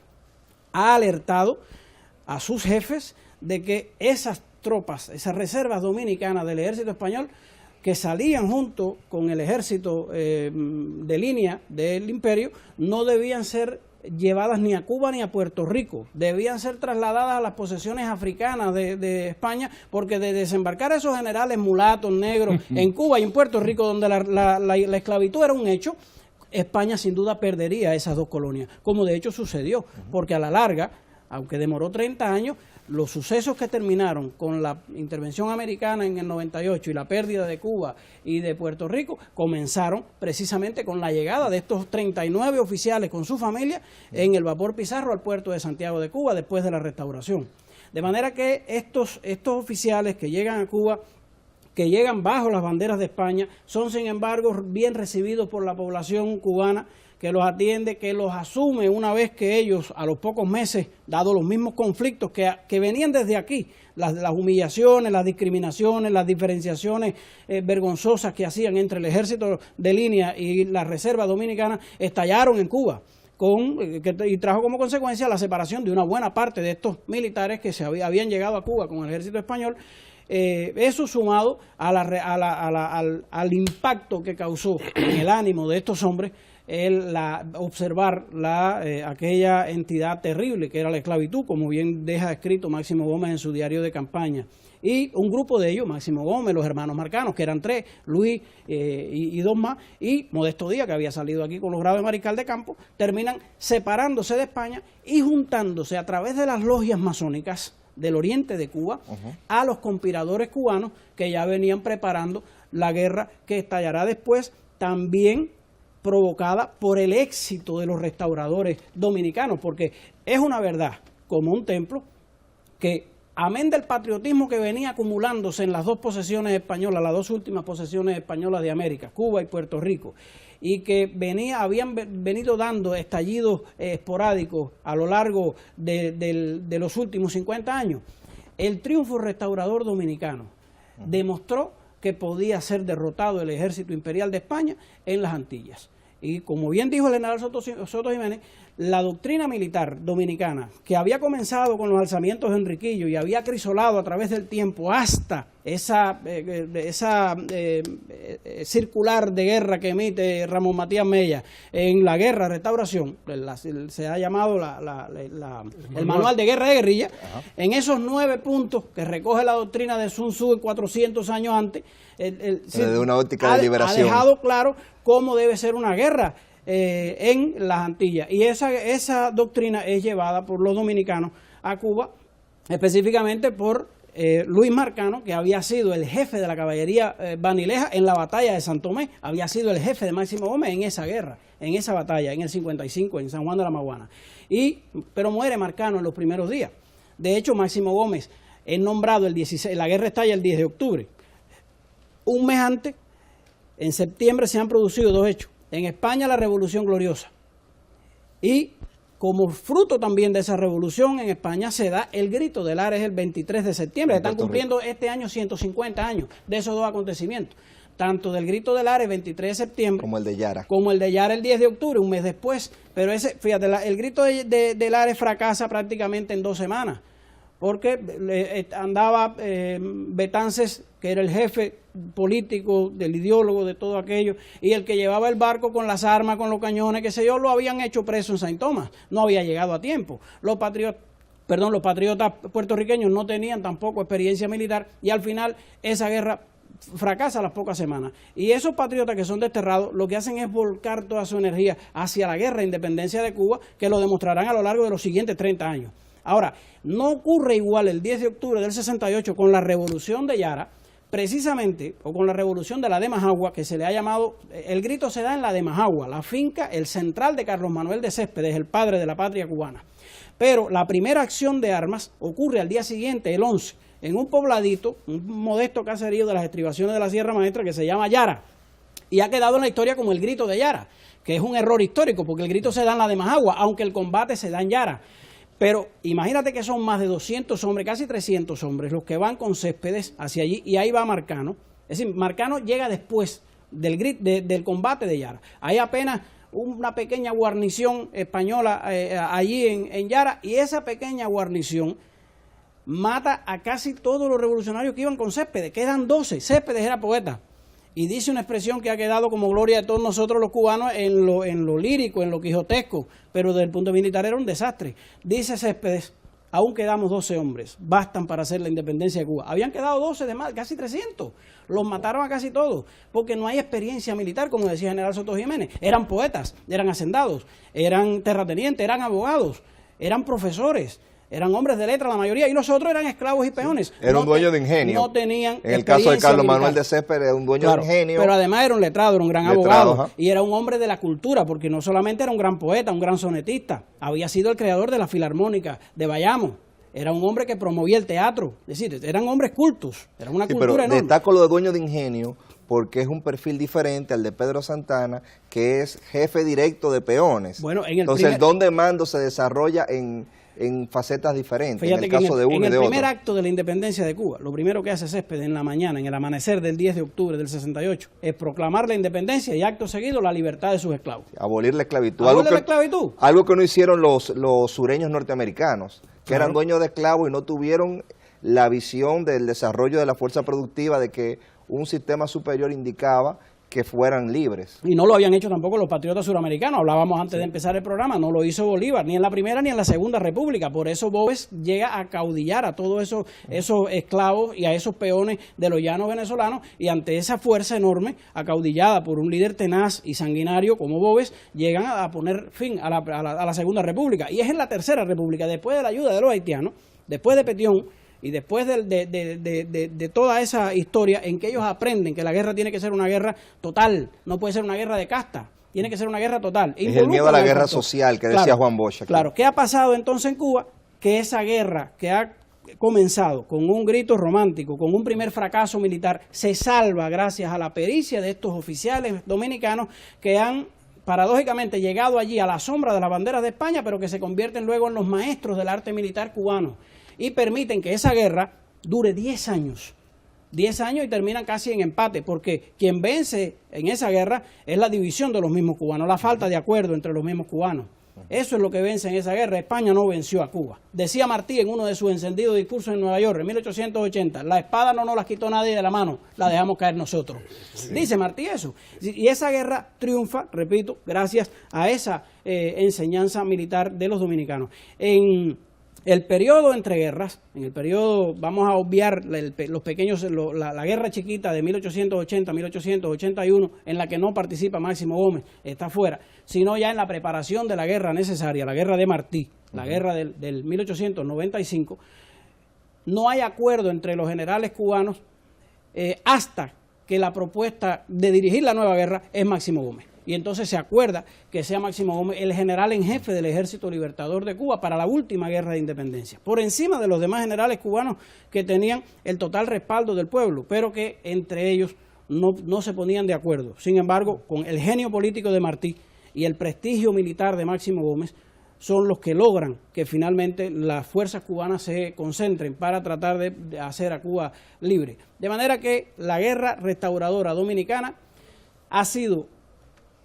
ha alertado a sus jefes de que esas tropas, esas reservas dominicanas del ejército español, que salían junto con el ejército de línea del imperio, no debían ser llevadas ni a Cuba ni a Puerto Rico, debían ser trasladadas a las posesiones africanas de España, porque de desembarcar a esos generales mulatos, negros, en Cuba y en Puerto Rico, donde la esclavitud era un hecho, España sin duda perdería esas 2 colonias, como de hecho sucedió, porque a la larga, aunque demoró 30 años, los sucesos que terminaron con la intervención americana en el 98 y la pérdida de Cuba y de Puerto Rico comenzaron precisamente con la llegada de estos 39 oficiales con su familia en el vapor Pizarro al puerto de Santiago de Cuba después de la restauración. De manera que estos oficiales que llegan a Cuba, que llegan bajo las banderas de España, son sin embargo bien recibidos por la población cubana, que los atiende, que los asume una vez que ellos, a los pocos meses, dado los mismos conflictos que venían desde aquí, las humillaciones, las discriminaciones, las diferenciaciones vergonzosas que hacían entre el ejército de línea y la reserva dominicana, estallaron en Cuba, y trajo como consecuencia la separación de una buena parte de estos militares que habían llegado a Cuba con el ejército español. Eso sumado al impacto que causó en el ánimo de estos hombres observar aquella entidad terrible que era la esclavitud, como bien deja escrito Máximo Gómez en su diario de campaña. Y un grupo de ellos, Máximo Gómez, los hermanos Marcanos, que eran 3, Luis y 2 más, y Modesto Díaz, que había salido aquí con los grados de mariscal de campo, terminan separándose de España y juntándose a través de las logias masónicas del oriente de Cuba a los conspiradores cubanos que ya venían preparando la guerra que estallará después, también provocada por el éxito de los restauradores dominicanos, porque es una verdad, como un templo, que amén del patriotismo que venía acumulándose en las dos posesiones españolas, las dos últimas posesiones españolas de América, Cuba y Puerto Rico, y que habían venido dando estallidos esporádicos a lo largo de los últimos 50 años, el triunfo restaurador dominicano demostró que podía ser derrotado el ejército imperial de España en las Antillas. Y como bien dijo el general Soto Jiménez, la doctrina militar dominicana, que había comenzado con los alzamientos de Enriquillo y había acrisolado a través del tiempo hasta esa circular de guerra que emite Ramón Matías Mella en la guerra de restauración, se ha llamado el manual de guerra de guerrilla. Ajá. En esos 9 puntos que recoge la doctrina de Sun Tzu 400 años antes, de una óptica de liberación, ha dejado claro cómo debe ser una guerra en las Antillas, y esa doctrina es llevada por los dominicanos a Cuba, específicamente por Luis Marcano, que había sido el jefe de la caballería banileja en la batalla de San Tomé, había sido el jefe de Máximo Gómez en esa guerra, en esa batalla, en el 55, en San Juan de la Maguana, pero muere Marcano en los primeros días. De hecho, Máximo Gómez es nombrado el 16, la guerra estalla el 10 de octubre. Un mes antes, en septiembre, se han producido 2 hechos. En España, la Revolución Gloriosa. Y como fruto también de esa revolución, en España se da el Grito de Lares el 23 de septiembre. Están cumpliendo este año 150 años de esos 2 acontecimientos. Tanto del Grito de Lares, 23 de septiembre, como el de Yara. Como el de Yara el 10 de octubre, un mes después. Pero fíjate, el Grito de Lares fracasa prácticamente en 2 semanas. Porque andaba Betances, que era el jefe político, del ideólogo de todo aquello, y el que llevaba el barco con las armas, con los cañones, qué sé yo, lo habían hecho preso en Saint Thomas, no había llegado a tiempo. Los patriotas puertorriqueños no tenían tampoco experiencia militar, y al final esa guerra fracasa a las pocas semanas. Y esos patriotas que son desterrados, lo que hacen es volcar toda su energía hacia la guerra de independencia de Cuba, que lo demostrarán a lo largo de los siguientes 30 años. Ahora, no ocurre igual el 10 de octubre del 68 con la revolución de Yara, precisamente, o con la revolución de la de Majagua, que se le ha llamado, el grito se da en la de Majagua, la finca, el central de Carlos Manuel de Céspedes, el padre de la patria cubana. Pero la primera acción de armas ocurre al día siguiente, el 11, en un pobladito, un modesto caserío de las estribaciones de la Sierra Maestra que se llama Yara, y ha quedado en la historia como el grito de Yara, que es un error histórico, porque el grito se da en la de Majagua, aunque el combate se da en Yara. Pero imagínate que son más de 200 hombres, casi 300 hombres, los que van con Céspedes hacia allí, y ahí va Marcano. Es decir, Marcano llega después del combate de Yara. Hay apenas una pequeña guarnición española allí en Yara, y esa pequeña guarnición mata a casi todos los revolucionarios que iban con Céspedes. Quedan 12. Céspedes era poeta. Y dice una expresión que ha quedado como gloria de todos nosotros los cubanos en lo lírico, en lo quijotesco, pero desde el punto militar era un desastre. Dice Céspedes, aún quedamos 12 hombres, bastan para hacer la independencia de Cuba. Habían quedado 12 de más, casi 300. Los mataron a casi todos, porque no hay experiencia militar, como decía el general Soto Jiménez. Eran poetas, eran hacendados, eran terratenientes, eran abogados, eran profesores. Eran hombres de letra la mayoría, y los otros eran esclavos y peones. Era un dueño de ingenio. No tenían en el caso de Carlos Manuel de Céspedes, era un dueño de ingenio. Pero además era un letrado, era un gran abogado, ajá. Y era un hombre de la cultura, porque no solamente era un gran poeta, un gran sonetista, había sido el creador de la Filarmónica de Bayamo. Era un hombre que promovía el teatro. Es decir, eran hombres cultos, era una cultura pero enorme. Destaco lo de dueño de ingenio, porque es un perfil diferente al de Pedro Santana, que es jefe directo de peones. Bueno, entonces el don de mando se desarrolla en facetas diferentes. Fíjate en el caso de uno y de otro. En el primer acto de la independencia de Cuba, lo primero que hace Céspedes en la mañana, en el amanecer del 10 de octubre del 68, es proclamar la independencia y acto seguido la libertad de sus esclavos. Abolir la esclavitud. Abolir la esclavitud. Algo que no hicieron los sureños norteamericanos, que eran dueños de esclavos y no tuvieron la visión del desarrollo de la fuerza productiva, de que un sistema superior indicaba que fueran libres. Y no lo habían hecho tampoco los patriotas suramericanos. Hablábamos antes de empezar el programa, no lo hizo Bolívar, ni en la primera ni en la segunda república. Por eso Boves llega a caudillar a todos esos esclavos y a esos peones de los llanos venezolanos, y ante esa fuerza enorme, acaudillada por un líder tenaz y sanguinario como Boves, llegan a poner fin a la segunda república. Y es en la tercera república, después de la ayuda de los haitianos, después de Petión, y después de toda esa historia, en que ellos aprenden que la guerra tiene que ser una guerra total, no puede ser una guerra de casta, tiene que ser una guerra total. Es el miedo a la guerra social que decía Juan Bosch. Claro, ¿qué ha pasado entonces en Cuba? Que esa guerra que ha comenzado con un grito romántico, con un primer fracaso militar, se salva gracias a la pericia de estos oficiales dominicanos que han paradójicamente llegado allí a la sombra de las banderas de España, pero que se convierten luego en los maestros del arte militar cubano y permiten que esa guerra dure 10 años. 10 años y terminan casi en empate, porque quien vence en esa guerra es la división de los mismos cubanos, la falta de acuerdo entre los mismos cubanos. Eso es lo que vence en esa guerra. España no venció a Cuba. Decía Martí en uno de sus encendidos discursos en Nueva York en 1880, la espada no nos la quitó nadie de la mano, la dejamos caer nosotros. Sí. Dice Martí eso. Y esa guerra triunfa, repito, gracias a esa enseñanza militar de los dominicanos. En el periodo entre guerras, en el periodo, vamos a obviar los pequeños, la guerra chiquita de 1880 a 1881, en la que no participa Máximo Gómez, está fuera, sino ya en la preparación de la guerra necesaria, la guerra de Martí, la guerra del 1895, no hay acuerdo entre los generales cubanos hasta que la propuesta de dirigir la nueva guerra es Máximo Gómez. Y entonces se acuerda que sea Máximo Gómez el general en jefe del Ejército Libertador de Cuba para la última guerra de independencia, por encima de los demás generales cubanos que tenían el total respaldo del pueblo, pero que entre ellos no se ponían de acuerdo. Sin embargo, con el genio político de Martí y el prestigio militar de Máximo Gómez, son los que logran que finalmente las fuerzas cubanas se concentren para tratar de hacer a Cuba libre. De manera que la guerra restauradora dominicana ha sido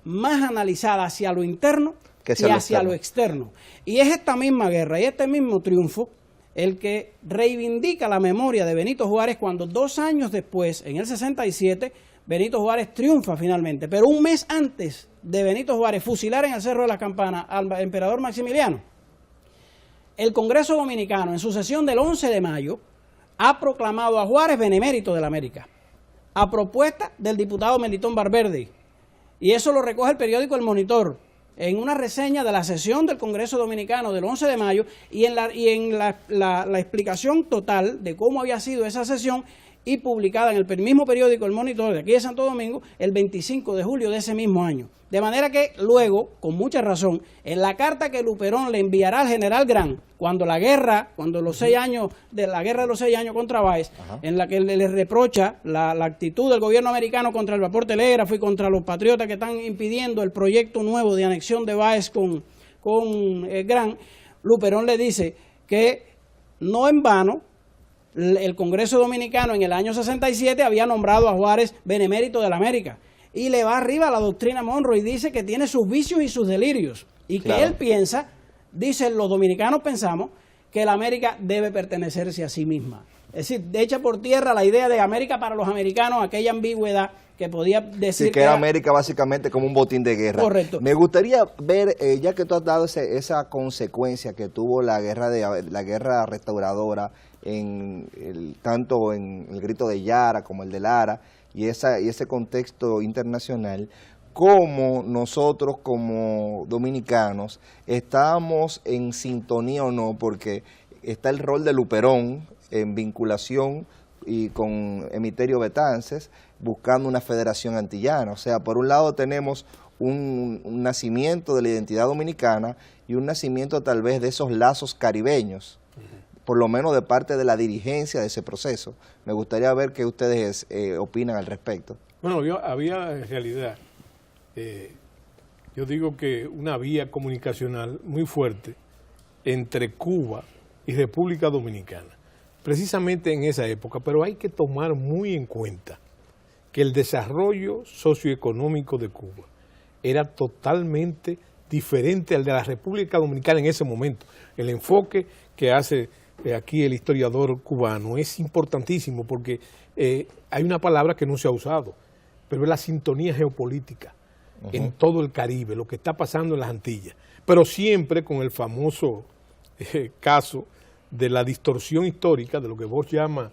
más analizada hacia lo interno que hacia lo externo. Y es esta misma guerra y este mismo triunfo el que reivindica la memoria de Benito Juárez cuando 2 años después, en el 67, Benito Juárez triunfa finalmente. Pero un mes antes de Benito Juárez fusilar en el Cerro de las Campanas al emperador Maximiliano, el Congreso Dominicano, en su sesión del 11 de mayo, ha proclamado a Juárez benemérito de la América, a propuesta del diputado Melitón Valverde. Y eso lo recoge el periódico El Monitor, en una reseña de la sesión del Congreso Dominicano del 11 de mayo y en la explicación total de cómo había sido esa sesión y publicada en el mismo periódico El Monitor de aquí de Santo Domingo el 25 de julio de ese mismo año. De manera que luego, con mucha razón, en la carta que Luperón le enviará al general Grant, cuando los 6 años, de la guerra de los 6 años contra Báez, en la que le reprocha la actitud del gobierno americano contra el vapor telégrafo y contra los patriotas que están impidiendo el proyecto nuevo de anexión de Báez con Grant, Luperón le dice que no en vano el Congreso Dominicano en el año 67 había nombrado a Juárez benemérito de la América. Y le va arriba a la doctrina Monroe y dice que tiene sus vicios y sus delirios. Y que él piensa, dicen los dominicanos pensamos, que la América debe pertenecerse a sí misma. Es decir, echa por tierra la idea de América para los americanos, aquella ambigüedad que podía decir sí, que era América básicamente como un botín de guerra. Correcto. Me gustaría ver, ya que tú has dado esa consecuencia que tuvo la guerra restauradora, tanto en el grito de Yara como el de Lara, y ese contexto internacional, cómo nosotros como dominicanos estamos en sintonía o no, porque está el rol de Luperón en vinculación y con Emiterio Betances buscando una federación antillana. O sea, por un lado tenemos un nacimiento de la identidad dominicana y un nacimiento tal vez de esos lazos caribeños, por lo menos de parte de la dirigencia de ese proceso. Me gustaría ver qué ustedes opinan al respecto. Bueno, había en realidad, yo digo que una vía comunicacional muy fuerte entre Cuba y República Dominicana, precisamente en esa época, pero hay que tomar muy en cuenta que el desarrollo socioeconómico de Cuba era totalmente diferente al de la República Dominicana en ese momento. El enfoque que hace aquí el historiador cubano es importantísimo porque hay una palabra que no se ha usado, pero es la sintonía geopolítica en todo el Caribe, lo que está pasando en las Antillas, pero siempre con el famoso caso de la distorsión histórica, de lo que vos llamas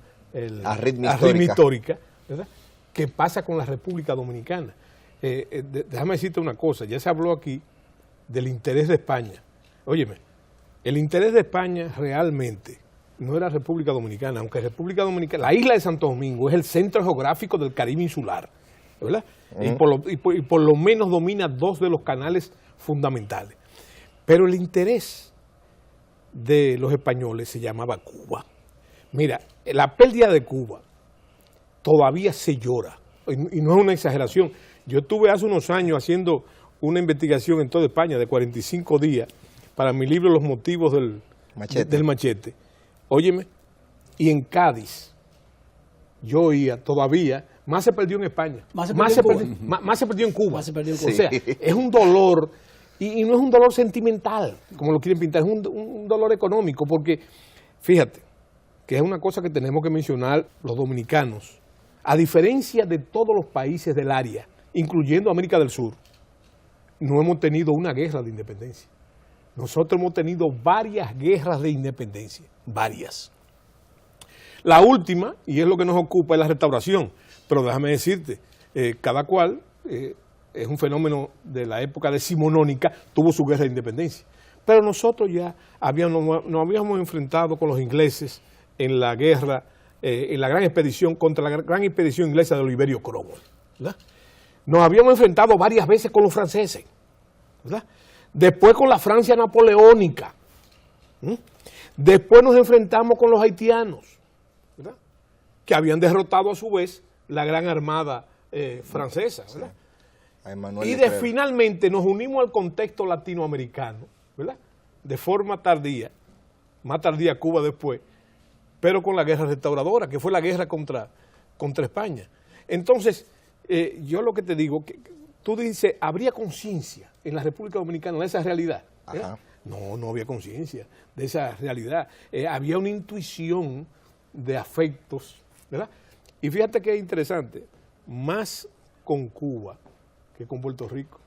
arritmia histórica, ¿verdad? ¿Qué pasa con la República Dominicana? Déjame decirte una cosa, ya se habló aquí del interés de España. Óyeme, el interés de España realmente no era República Dominicana, aunque República Dominicana, la isla de Santo Domingo es el centro geográfico del Caribe insular, ¿verdad? Y por lo menos domina 2 de los canales fundamentales. Pero el interés de los españoles se llamaba Cuba. Mira, la pérdida de Cuba todavía se llora, y no es una exageración. Yo estuve hace unos años haciendo una investigación en toda España de 45 días para mi libro Los motivos del machete. Óyeme, y en Cádiz, yo oía todavía, más se perdió en España, más se perdió en Cuba. Sí. O sea, es un dolor, y no es un dolor sentimental, como lo quieren pintar, es un dolor económico, porque fíjate, que es una cosa que tenemos que mencionar los dominicanos, a diferencia de todos los países del área, incluyendo América del Sur, no hemos tenido una guerra de independencia. Nosotros hemos tenido varias guerras de independencia, varias. La última, y es lo que nos ocupa, es la restauración, pero déjame decirte, cada cual, es un fenómeno de la época decimonónica, tuvo su guerra de independencia. Pero nosotros ya nos habíamos enfrentado con los ingleses en la guerra, en la gran expedición, contra la gran expedición inglesa de Oliverio Cromwell, ¿verdad? Nos habíamos enfrentado varias veces con los franceses, ¿verdad? Después con la Francia napoleónica, después nos enfrentamos con los haitianos, ¿verdad? Que habían derrotado a su vez la gran armada francesa, ¿verdad? Sí. Y finalmente nos unimos al contexto latinoamericano, ¿verdad? De forma tardía, más tardía Cuba después, pero con la guerra restauradora, que fue la guerra contra España. Entonces, yo lo que te digo, que tú dices, ¿habría conciencia en la República Dominicana de esa realidad? No había conciencia de esa realidad. Había una intuición de afectos, ¿verdad? Y fíjate que es interesante, más con Cuba que con Puerto Rico,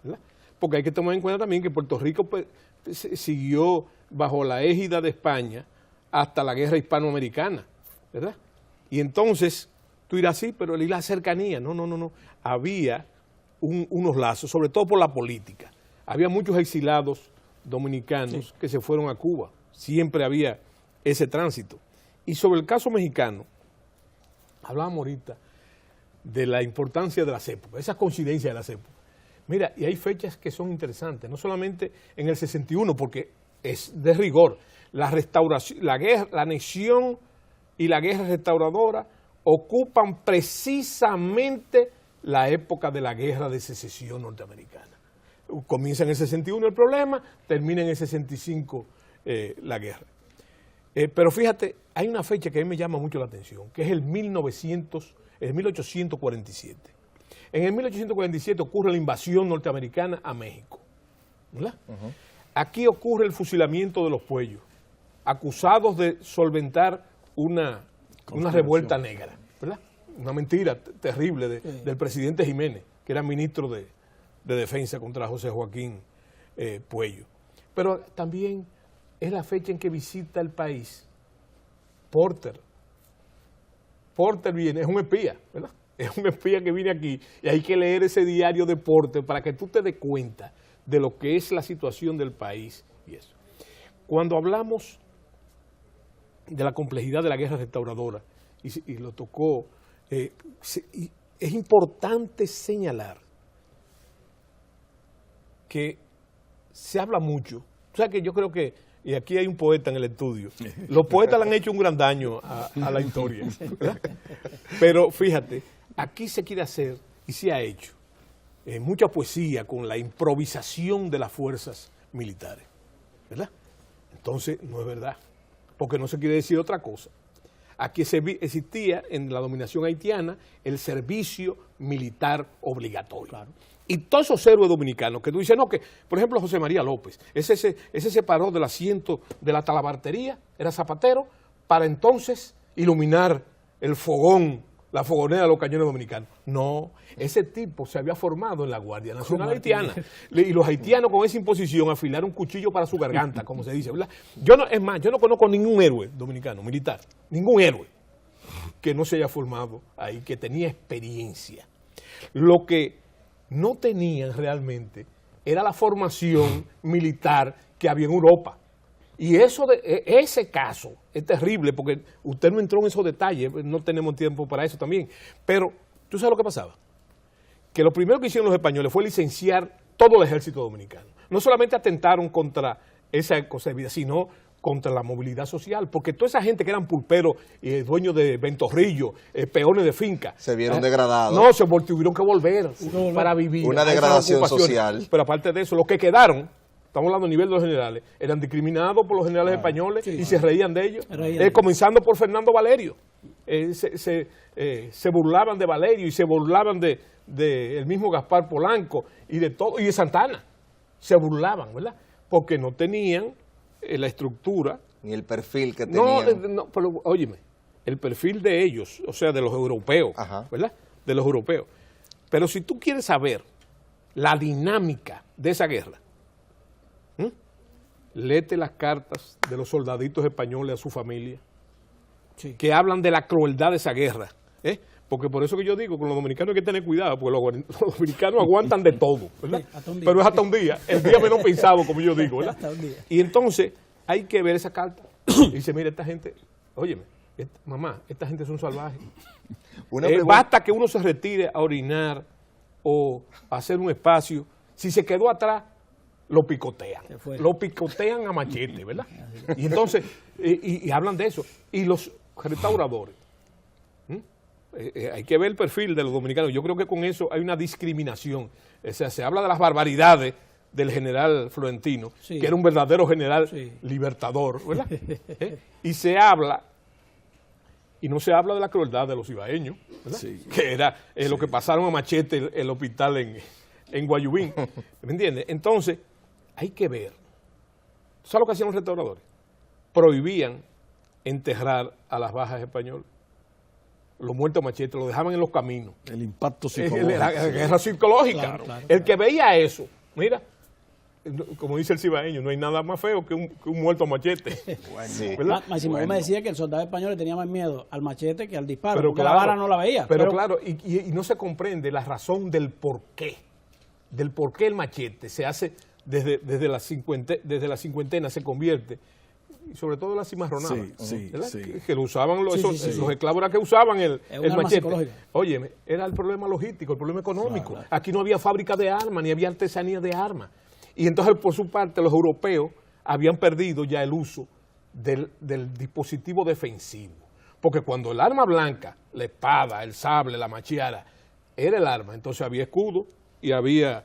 ¿verdad? Porque hay que tomar en cuenta también que Puerto Rico pues, siguió bajo la égida de España hasta la guerra hispanoamericana, ¿verdad? Y entonces, tú dirás, sí, pero la cercanía, no. Había unos lazos, sobre todo por la política. Había muchos exilados dominicanos que se fueron a Cuba. Siempre había ese tránsito. Y sobre el caso mexicano, hablábamos ahorita de la importancia de las épocas, esa coincidencia de las épocas. Mira, y hay fechas que son interesantes, no solamente en el 61, porque es de rigor. La restauración, la anexión y la guerra restauradora ocupan precisamente la época de la guerra de secesión norteamericana. Comienza en el 61 el problema, termina en el 65 la guerra. Pero fíjate, hay una fecha que a mí me llama mucho la atención, que es el 1847. En el 1847 ocurre la invasión norteamericana a México, ¿verdad? Aquí ocurre el fusilamiento de los Puellos, acusados de solventar una revuelta negra, ¿verdad? Una mentira terrible del presidente Jiménez, que era ministro de Defensa contra José Joaquín Puello. Pero también es la fecha en que visita el país Porter. Porter viene, es un espía, ¿verdad? Es un espía que viene aquí y hay que leer ese diario de Porter para que tú te des cuenta de lo que es la situación del país y eso. Cuando hablamos de la complejidad de la guerra restauradora, y lo tocó, es importante señalar que se habla mucho. O sea que yo creo que, y aquí hay un poeta en el estudio, los poetas le han hecho un gran daño a la historia, ¿verdad? Pero fíjate, aquí se quiere hacer, y se ha hecho, mucha poesía con la improvisación de las fuerzas militares, ¿verdad? Entonces, no es verdad, porque no se quiere decir otra cosa. Aquí existía en la dominación haitiana el servicio militar obligatorio. Claro. Y todos esos héroes dominicanos que tú dices, no, que por ejemplo José María López, ese se paró del asiento de la talabartería, era zapatero, para entonces iluminar el fogón, la fogonera de los cañones dominicanos. No, ese tipo se había formado en la Guardia Nacional Haitiana. Y los haitianos con esa imposición afilaron un cuchillo para su garganta, como se dice, ¿verdad? Yo no conozco ningún héroe dominicano, militar, ningún héroe que no se haya formado ahí, que tenía experiencia. Lo que no tenían realmente era la formación militar que había en Europa. Y ese caso es terrible porque usted no entró en esos detalles, no tenemos tiempo para eso también. Pero, ¿tú sabes lo que pasaba? Que lo primero que hicieron los españoles fue licenciar todo el ejército dominicano. No solamente atentaron contra esa cosa de vida, sino contra la movilidad social, porque toda esa gente que eran pulperos, dueños de ventorrillos, peones de finca, se vieron degradados. No, tuvieron que volver para vivir. Una degradación social. Pero aparte de eso, los que quedaron, estamos hablando a nivel de los generales, eran discriminados por los generales españoles y se reían de ellos, comenzando por Fernando Valerio. Se burlaban de Valerio y se burlaban de el mismo Gaspar Polanco y de todo, y de Santana. Se burlaban, ¿verdad? Porque no tenían la estructura. Ni el perfil que tenían. No, pero óyeme, el perfil de ellos, o sea, de los europeos, ¿verdad? De los europeos. Pero si tú quieres saber la dinámica de esa guerra, léete las cartas de los soldaditos españoles a su familia, que hablan de la crueldad de esa guerra, porque por eso que yo digo, con los dominicanos hay que tener cuidado, porque los dominicanos aguantan de todo, ¿verdad? Pero es hasta un día, el día menos pensado, como yo digo, ¿verdad? Y entonces hay que ver esa carta y dice, mira, esta gente, óyeme, mamá, esta gente son salvajes. Basta que uno se retire a orinar o a hacer un espacio, si se quedó atrás, lo picotean a machete, ¿verdad? Y entonces, y hablan de eso. Y los restauradores, hay que ver el perfil de los dominicanos. Yo creo que con eso hay una discriminación. O sea, se habla de las barbaridades del general Florentino, que era un verdadero general libertador, ¿verdad? Y se habla, y no se habla de la crueldad de los ibaeños, ¿verdad? Que era lo que pasaron a machete el hospital en Guayubín, ¿me entiendes? Entonces, hay que ver. ¿Sabes lo que hacían los restauradores? Prohibían enterrar a las bajas españolas. Los muertos a machete, lo dejaban en los caminos. El impacto psicológico. La guerra psicológica. Claro. El que veía eso, mira, como dice el cibaeño, no hay nada más feo que un muerto a machete. Máximo me decía que el soldado español le tenía más miedo al machete que al disparo, porque la vara no la veía. Pero claro, y no se comprende la razón del por qué el machete se hace desde la cincuentena se convierte, y sobre todo la cimarronada, que lo usaban los esclavos, era que usaban el machete. Óyeme, era el problema logístico, el problema económico. Claro. Aquí no había fábrica de armas, ni había artesanía de armas. Y entonces, por su parte, los europeos habían perdido ya el uso del dispositivo defensivo. Porque cuando el arma blanca, la espada, el sable, la machiara, era el arma, entonces había escudo y había...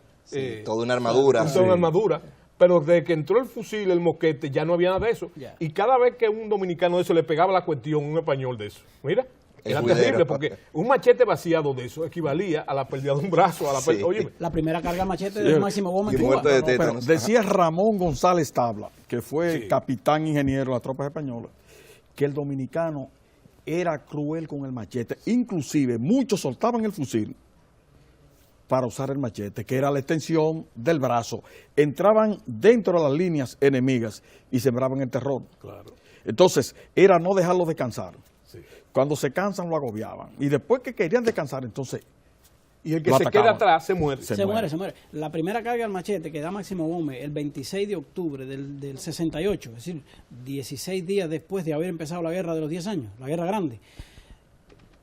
toda una armadura. Toda una armadura. Pero desde que entró el fusil, el mosquete, ya no había nada de eso. Y cada vez que un dominicano de eso le pegaba la cuestión, un español de eso, mira, era terrible, porque un machete vaciado de eso equivalía a la pérdida de un brazo. La primera carga de machete de Máximo Gómez en Cuba. Pero decía Ramón González Tabla, que fue capitán ingeniero de las tropas españolas, que el dominicano era cruel con el machete. Inclusive, muchos soltaban el fusil para usar el machete, que era la extensión del brazo. Entraban dentro de las líneas enemigas y sembraban el terror. Claro. Entonces, era no dejarlos descansar. Cuando se cansan, lo agobiaban. Y después que querían descansar, entonces... Y el que se queda atrás se muere. Se muere. La primera carga del machete que da Máximo Gómez el 26 de octubre del 68, es decir, 16 días después de haber empezado la guerra de los 10 años, la guerra grande,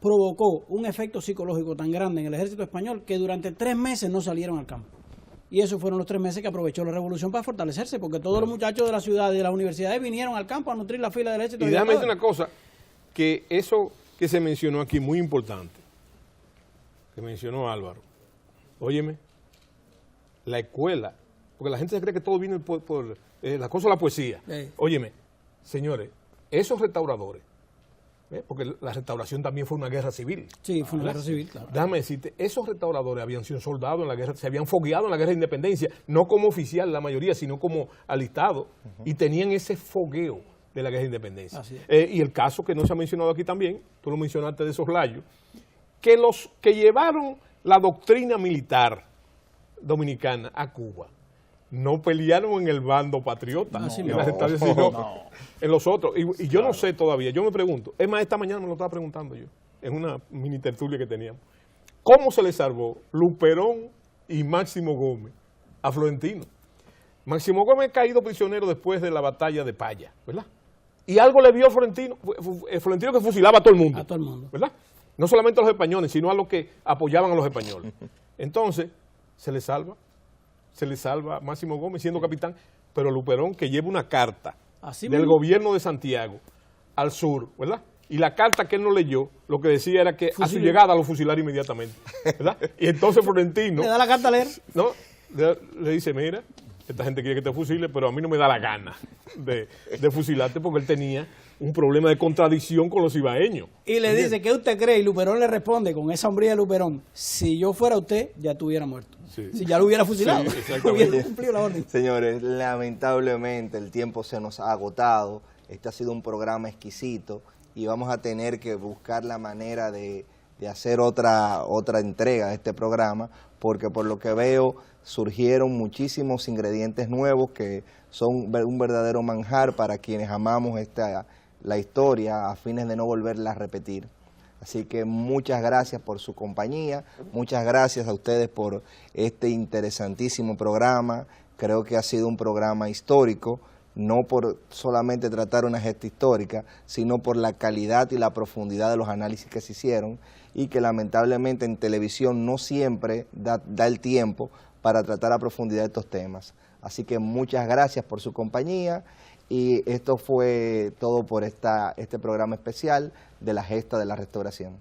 provocó un efecto psicológico tan grande en el ejército español que durante 3 meses no salieron al campo. Y esos fueron los 3 meses que aprovechó la revolución para fortalecerse, porque todos los muchachos de la ciudad y de las universidades vinieron al campo a nutrir la fila del ejército. Y déjame decir una cosa, que eso que se mencionó aquí, muy importante, que mencionó Álvaro, óyeme, la escuela, porque la gente se cree que todo viene por la cosa de la poesía. Óyeme, señores, esos restauradores, porque la restauración también fue una guerra civil. Sí, fue una guerra civil, claro. Déjame decirte, esos restauradores habían sido soldados en la guerra, se habían fogueado en la guerra de independencia, no como oficial la mayoría, sino como alistado, y tenían ese fogueo de la guerra de independencia. Y el caso que no se ha mencionado aquí también, tú lo mencionaste de Soslayo, que los que llevaron la doctrina militar dominicana a Cuba no pelearon en el bando patriota, sino en los otros. Y yo no sé todavía, yo me pregunto, es más, esta mañana me lo estaba preguntando yo, en una mini tertulia que teníamos, ¿cómo se le salvó Luperón y Máximo Gómez a Florentino? Máximo Gómez ha caído prisionero después de la batalla de Paya, ¿verdad? Y algo le vio a Florentino que fusilaba a todo el mundo. A todo el mundo. ¿Verdad? No solamente a los españoles, sino a los que apoyaban a los españoles. Entonces, se le salva Máximo Gómez siendo capitán, pero Luperón, que lleva una carta Así del mismo. gobierno de Santiago al sur, ¿verdad? Y la carta que él no leyó, lo que decía era que a su llegada lo fusilaron inmediatamente, ¿verdad? Y entonces Florentino, Le da la carta a leer. ¿no? Le dice, mira, esta gente quiere que te fusile, pero a mí no me da la gana de fusilarte porque él tenía un problema de contradicción con los ibaeños. Y le dice, ¿qué usted cree? Y Luperón le responde con esa hombría de Luperón, si yo fuera usted, ya estuviera muerto. Sí. Si ya lo hubiera fusilado, Sí, exactamente. hubiera cumplido la orden. Señores, lamentablemente el tiempo se nos ha agotado. Este ha sido un programa exquisito y vamos a tener que buscar la manera de hacer otra entrega de este programa, porque por lo que veo surgieron muchísimos ingredientes nuevos que son un verdadero manjar para quienes amamos la historia a fines de no volverla a repetir. Así que muchas gracias por su compañía, muchas gracias a ustedes por este interesantísimo programa. Creo que ha sido un programa histórico, no por solamente tratar una gesta histórica, sino por la calidad y la profundidad de los análisis que se hicieron y que lamentablemente en televisión no siempre da el tiempo para tratar a profundidad estos temas. Así que muchas gracias por su compañía y esto fue todo por este programa especial de la Gesta de la Restauración.